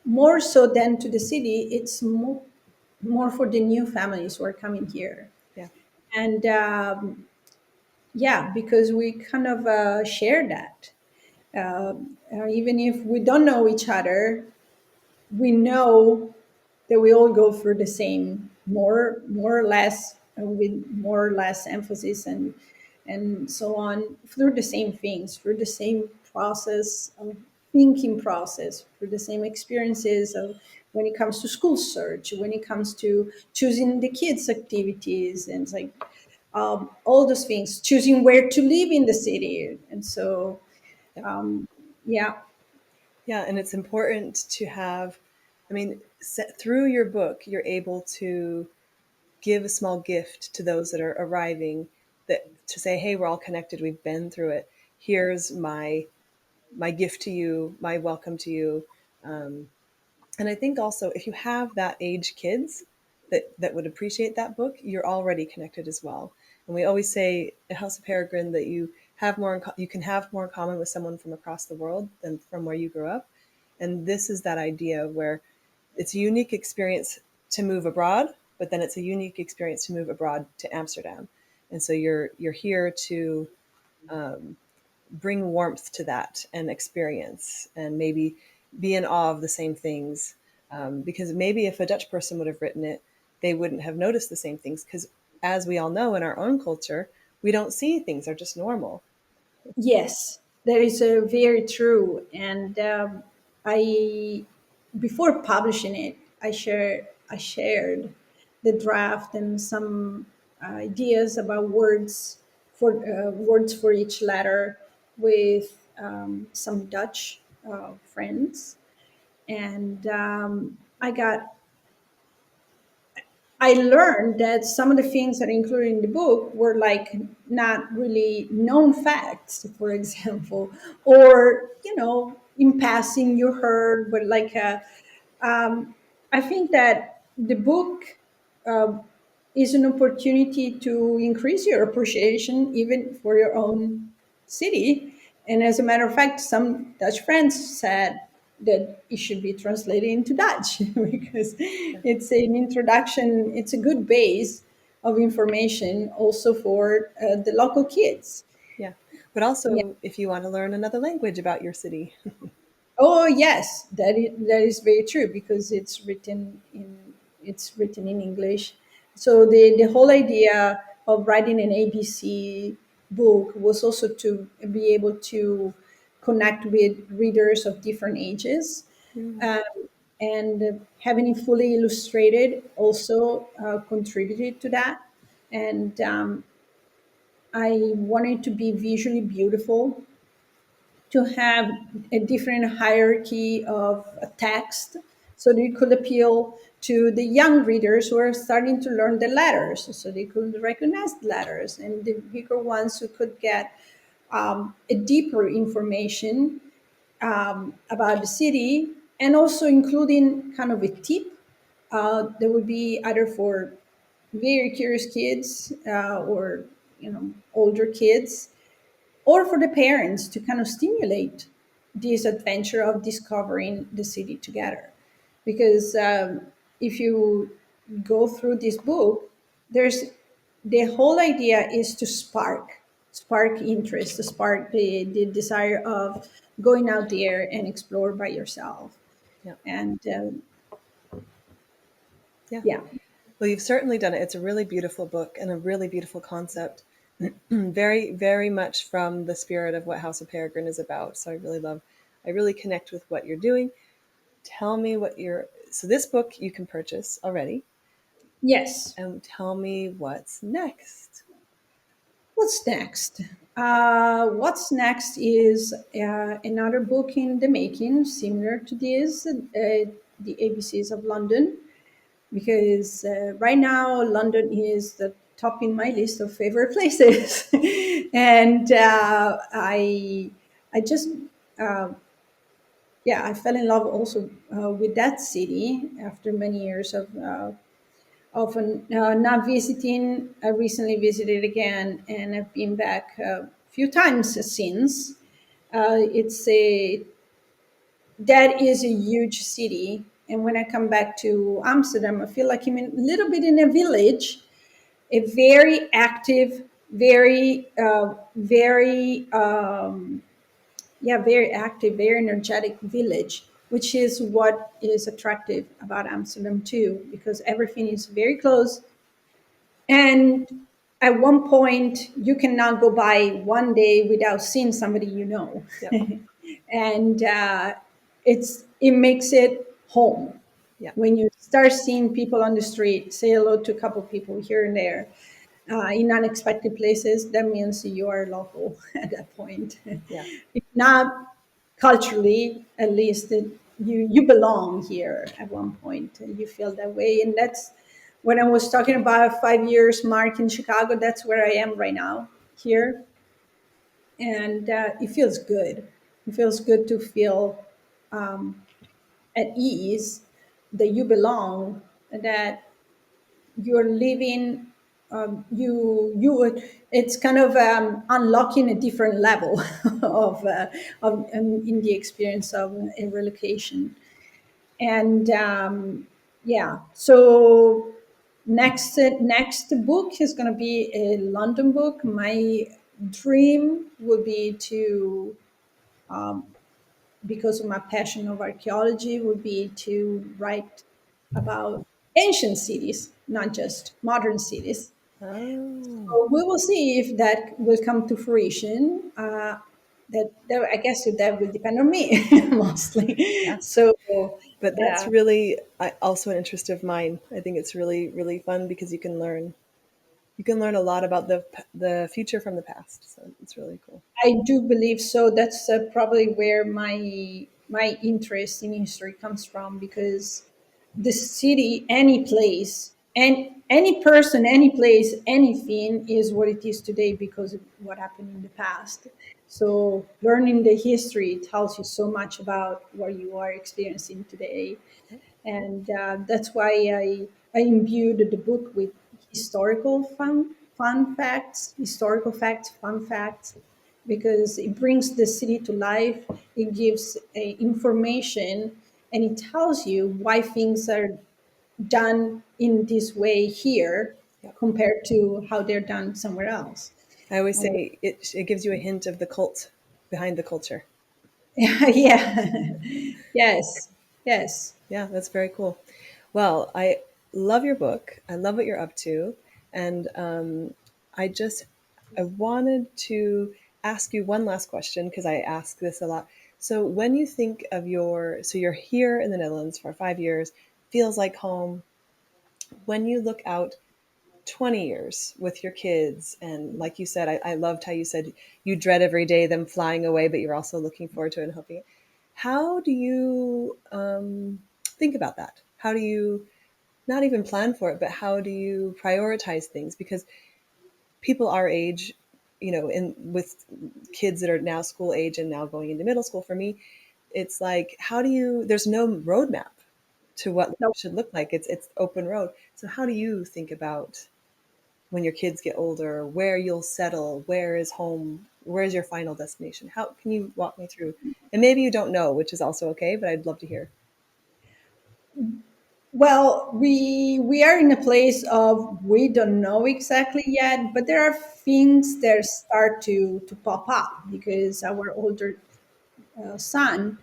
more so than to the city. It's more for the new families who are coming here, Yeah. and yeah, because we kind of share that. Even if we don't know each other, we know that we all go through the same, more or less, with more or less emphasis and so on, through the same things, through the same process of thinking process, through the same experiences of when it comes to school search, when it comes to choosing the kids activities, and it's like all those things, choosing where to live in the city. And so Yep. yeah. Yeah, and it's important to have, I mean, through your book, you're able to give a small gift to those that are arriving, that to say, hey, we're all connected, we've been through it. Here's my gift to you, my welcome to you. And I think also if you have that age kids that would appreciate that book, you're already connected as well. And we always say at House of Peregrine that you can have more in common with someone from across the world than from where you grew up. And this is that idea where it's a unique experience to move abroad, but then it's a unique experience to move abroad to Amsterdam. And so you're here to bring warmth to that and experience, and maybe be in awe of the same things. Because maybe if a Dutch person would have written it, they wouldn't have noticed the same things. Because as we all know, in our own culture, we don't see things are just normal. Yes, that is very true. And I, before publishing it, I shared the draft and some ideas about words for each letter with some Dutch friends, and I learned that some of the things that are included in the book were like not really known facts, for example, or in passing you heard, but like I think that the book uh, is an opportunity to increase your appreciation even for your own city. And as a matter of fact, some Dutch friends said that it should be translated into Dutch because Yeah. it's an introduction, it's a good base of information also for the local kids. Yeah. But Yeah. also, if you want to learn another language about your city. Oh yes, that is very true because it's written in English. So the whole idea of writing an ABC book was also to be able to connect with readers of different ages. Mm. Um, and having it fully illustrated also contributed to that. And I wanted to be visually beautiful, to have a different hierarchy of text so that it could appeal to the young readers who are starting to learn the letters, so they could recognize the letters, and the bigger ones who could get a deeper information about the city, and also including kind of a tip that would be either for very curious kids or older kids, or for the parents to kind of stimulate this adventure of discovering the city together. Because if you go through this book, there's the whole idea is to spark interest, to spark the desire of going out there and explore by yourself. Yeah. And Yeah. yeah. Well, you've certainly done it. It's a really beautiful book and a really beautiful concept. Very, very much from the spirit of what House of Peregrine is about. So I really connect with what you're doing. Tell me so this book you can purchase already. Yes. And tell me what's next. What's next? What's next is another book in the making, similar to this, the ABCs of London, because right now London is the top in my list of favorite places, and I just yeah, I fell in love also with that city after many years of often not visiting. I recently visited again, and I've been back a few times since. It's a That is a huge city, and when I come back to Amsterdam, I feel like I'm a little bit in a village, a very active, very active, very energetic village, which is what is attractive about Amsterdam too, because everything is very close. And at one point, you cannot go by one day without seeing somebody you know. Yep. And it makes it home. Yep. When you start seeing people on the street, say hello to a couple people here and there in unexpected places, that means you are local at that point. Yeah. If not culturally, at least you belong here at one point. You feel that way, and that's when I was talking about a 5 years mark in Chicago. That's where I am right now here, and it feels good. It feels good to feel at ease, that you belong, that you're living. It's kind of unlocking a different level of in the experience of a relocation. And yeah, so next book is going to be a London book. My dream would be to, because of my passion of archaeology, would be to write about ancient cities, not just modern cities. Oh, So we will see if that will come to fruition. That I guess that will depend on me mostly. yeah. So But that's yeah, really also an interest of mine. I think it's really, really fun because you can learn a lot about the future from the past. So it's really cool. I do believe so. That's probably where my interest in history comes from, because the city, any place, and any person, any place, anything is what it is today because of what happened in the past. So learning the history tells you so much about what you are experiencing today, and that's why I imbued the book with historical fun facts, because it brings the city to life. It gives information, and it tells you why things are done in this way here Yep. compared to how they're done somewhere else. I always And say it gives you a hint of the cult behind the culture. yeah, yes, yes. Yeah, that's very cool. Well, I love your book. I love what you're up to, and I just I wanted to ask you one last question because I ask this a lot. So when you think of so you're here in the Netherlands for 5 years, feels like home. When you look out 20 years with your kids, and like you said, I loved how you said you dread every day them flying away, but you're also looking forward to it and hoping. How do you think about that? How do you not even plan for it, but how do you prioritize things? Because people our age, in with kids that are now school age and now going into middle school, for me, it's like, there's no roadmap to what life No. should look like. It's open road. So how do you think about when your kids get older, where you'll settle, where is home, where is your final destination? How can you walk me through? And maybe you don't know, which is also okay, but I'd love to hear. Well, we are in a place of we don't know exactly yet, but there are things that start to pop up because our older son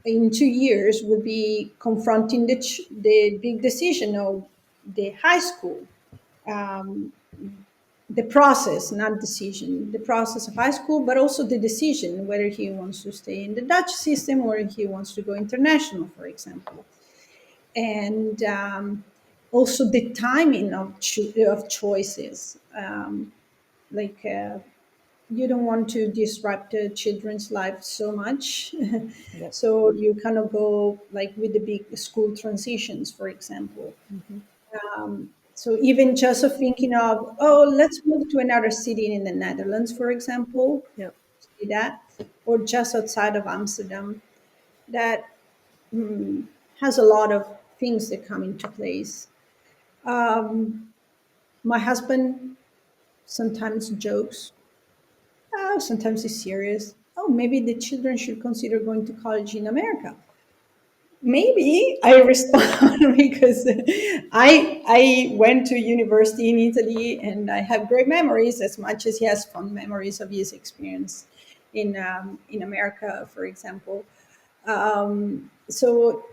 in 2 years will be confronting the big decision of the high school, um, the process, not decision, the process of high school, but also the decision whether he wants to stay in the Dutch system or he wants to go international, for example. And also the timing of choices. Like you don't want to disrupt the children's life so much. Yep. So you kind of go like with the big school transitions, for example. Hmm. So even just of thinking of, oh, let's move to another city in the Netherlands, for example, Yep. see that, or just outside of Amsterdam, that has a lot of things that come into place. My husband sometimes jokes, sometimes he's serious. Oh, maybe the children should consider going to college in America. Maybe I respond because I went to university in Italy and I have great memories as much as he has fond memories of his experience in America, for example. So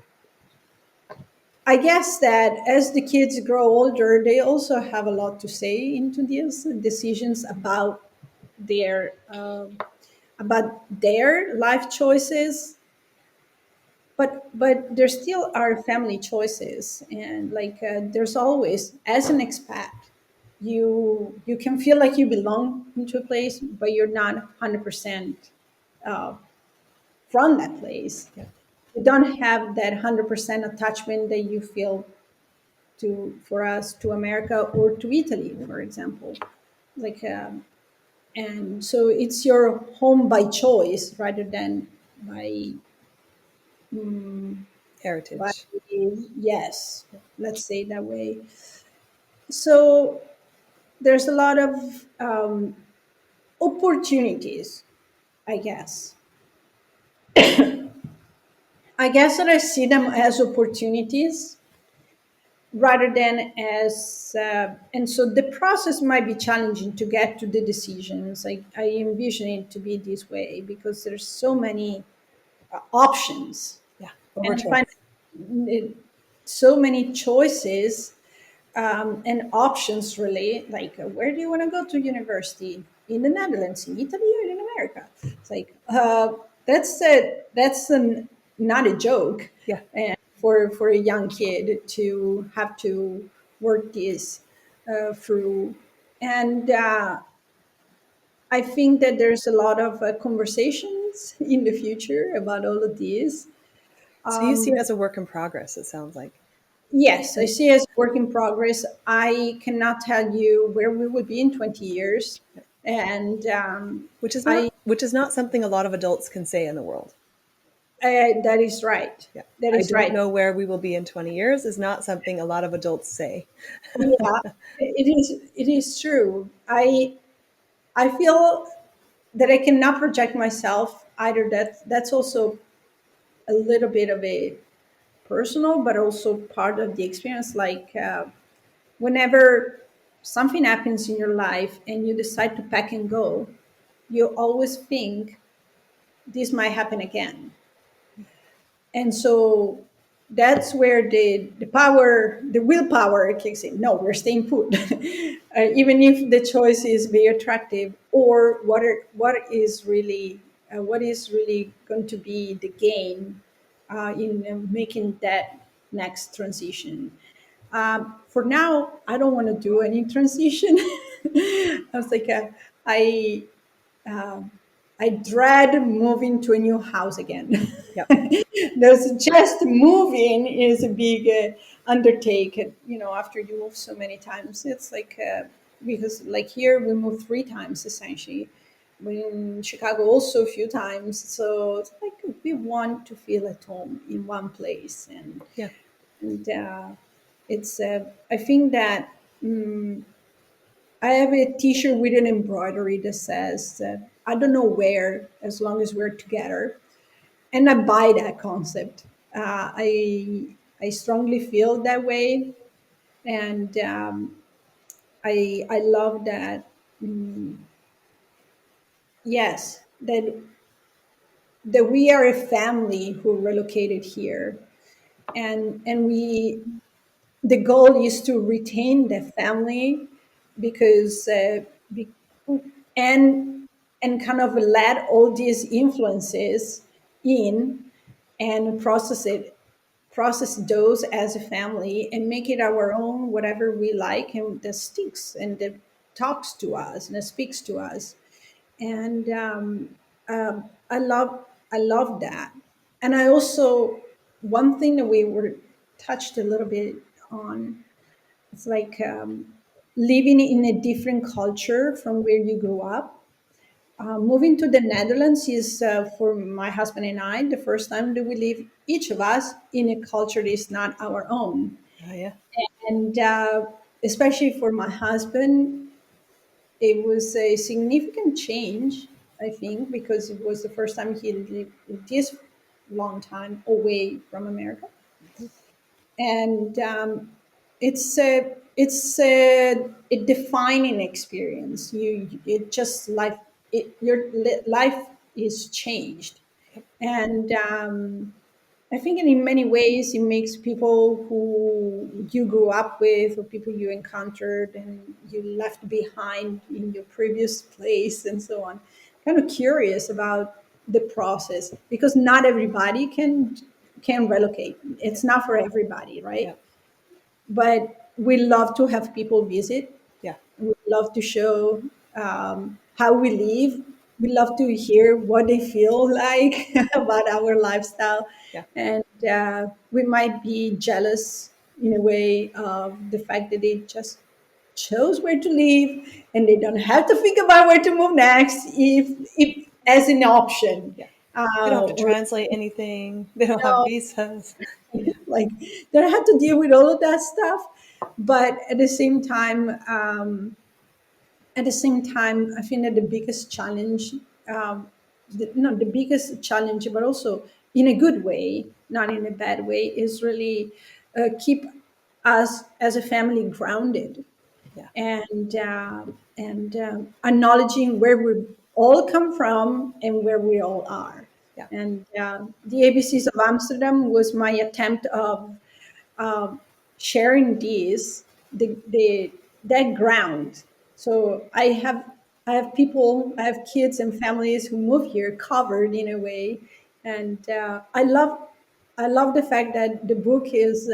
I guess that as the kids grow older, they also have a lot to say into these decisions their about their life choices. But there still are family choices, and like there's always, as an expat, you can feel like you belong into a place, but you're not 100% from that place. Yep. You don't have that 100% attachment that you feel to for us to America or to Italy, for example. Like, and so it's your home by choice rather than by by Heritage. yes, let's say it that way. So there's a lot of opportunities, I guess. I guess that I see them as opportunities rather than as and so the process might be challenging to get to the decisions. I envision it to be this way because there's so many options, Yeah. and I Over find so many choices and options, really. Like where do you want to go to university, in the Netherlands, in Italy, or in America? It's like not a joke, Yeah. and for a young kid to have to work this through. And I think that there's a lot of conversations in the future about all of these. So you see it But as a work in progress, it sounds like. yes, I And see it as work in progress. I cannot tell you where we will be in 20 years. And I which is not something a lot of adults can say in the world. that is right. Yeah. That I is don't right. know where we will be in 20 years is not something a lot of adults say. Yeah, it is true. I feel that I cannot project myself either. That's also a little bit of a personal, but also part of the experience. Like whenever something happens in your life and you decide to pack and go, you always think this might happen again. And so that's where the power, the willpower kicks in. No, we're staying put, even if the choice is very attractive. Or what is really going to be the gain in making that next transition. For now, I don't want to do any transition. I was like, I um, I dread moving to a new house again. Yep. There's just moving is a big undertaking. After you move so many times, it's like because like here we moved 3 times essentially. In Chicago also a few times, so it's like we want to feel at home in one place, Yeah. and it's I think that. I have a T-shirt with an embroidery that says, "I don't know where, as long as we're together," and I buy that concept. I strongly feel that way, and I love that. Yes, that we are a family who relocated here, and we the goal is to retain the family because be, and and kind of let all these influences in and process those as a family and make it our own, whatever we like and that sticks and that talks to us and that speaks to us. And I love that. And I also, one thing that we were touched a little bit on, it's like living in a different culture from where you grew up. Moving to the Netherlands is for my husband and I the first time that we live, each of us, in a culture that is not our own. Oh, yeah. And especially for my husband, it was a significant change, I think, because it was the first time he lived this long time away from America. And it's a defining experience. It just life, life is changed. And I think in many ways it makes people who you grew up with or people you encountered and you left behind in your previous place and so on kind of curious about the process, because not everybody can relocate. Yep. It's not for everybody, right? Yep. But we love to have people visit. Yeah. We love to show how we live. We love to hear what they feel like about our lifestyle. Yeah. And we might be jealous in a way of the fact that they just chose where to live and they don't have to think about where to move next if as an option. Yeah. They don't have to Or translate anything. They don't have no, visas. Yeah. like they don't have to deal with all of that stuff. But at the same time, I think that the biggest challenge, not the biggest challenge, but also in a good way, not in a bad way, is really keep us as a family grounded Yeah. and acknowledging where we all come from and where we all are. Yeah. And the ABCs of Amsterdam was my attempt of um, sharing this the that ground. So I have kids and families who move here covered in a way, and I love the fact that the book is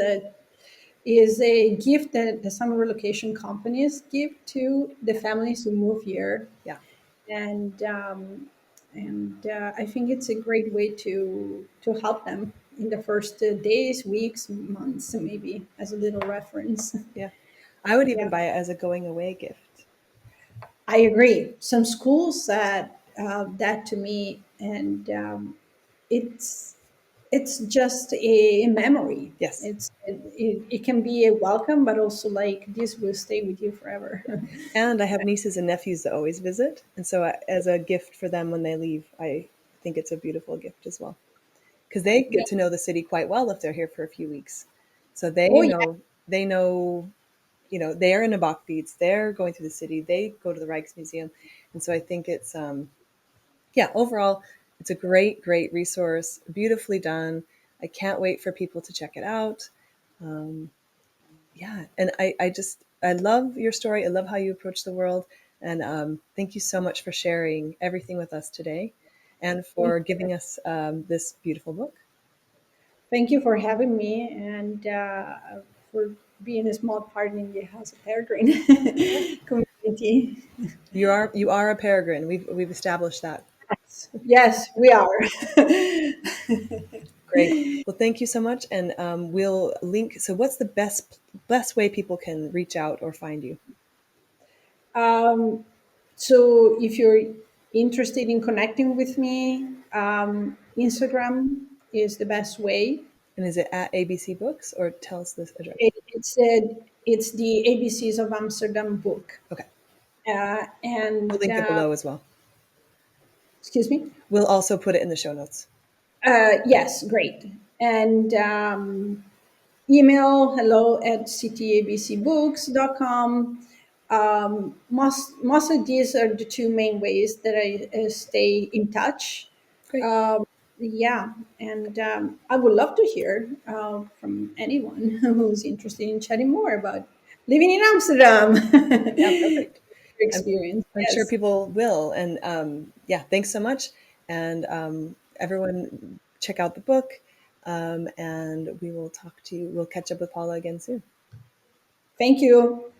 a gift that the summer relocation companies give to the families who move here, Yeah. and I think it's a great way to help them in the first days, weeks, months, maybe as a little reference. Yeah. I would even Yeah, buy it as a going away gift. I agree. Some schools said that to me, and it's it's just a memory. Yes. It can be a welcome, but also like this will stay with you forever. And I have nieces and nephews that always visit. And so, as a gift for them when they leave, I think it's a beautiful gift as well. Because they Yeah. get to know the city quite well if they're here for a few weeks. So Oh yeah. they know, they're in the Bakfiets, they're going through the city, they go to the Rijksmuseum. And so I think yeah, overall, it's a great, great resource, beautifully done. I can't wait for people to check it out. Yeah, and I love your story. I love how you approach the world, and thank you so much for sharing everything with us today, and for giving us this beautiful book. Thank you for having me and for being a small part in the House of Peregrine community. You are a peregrine. We've established that. Yes, we are. Great. Well, thank you so much, and we'll link. So, what's the best way people can reach out or find you? um, so, if you're interested in connecting with me, Instagram is the best way. And is it at ABC Books, or tell us this address? It's the ABCs of Amsterdam book. Okay, we'll And link it below as well. excuse me. We'll also put it in the show notes. Yes, great. And email hello@cityabcbooks.com. Most of these are the two main ways that I stay in touch. Great. Yeah, and I would love to hear from anyone who's interested in chatting more about living in Amsterdam. Yeah, perfect. I'm, Experience. I'm sure Yes. people will. And yeah, thanks so much. And everyone, check out the book. And we will talk to you. We'll catch up with Paula again soon. Thank you.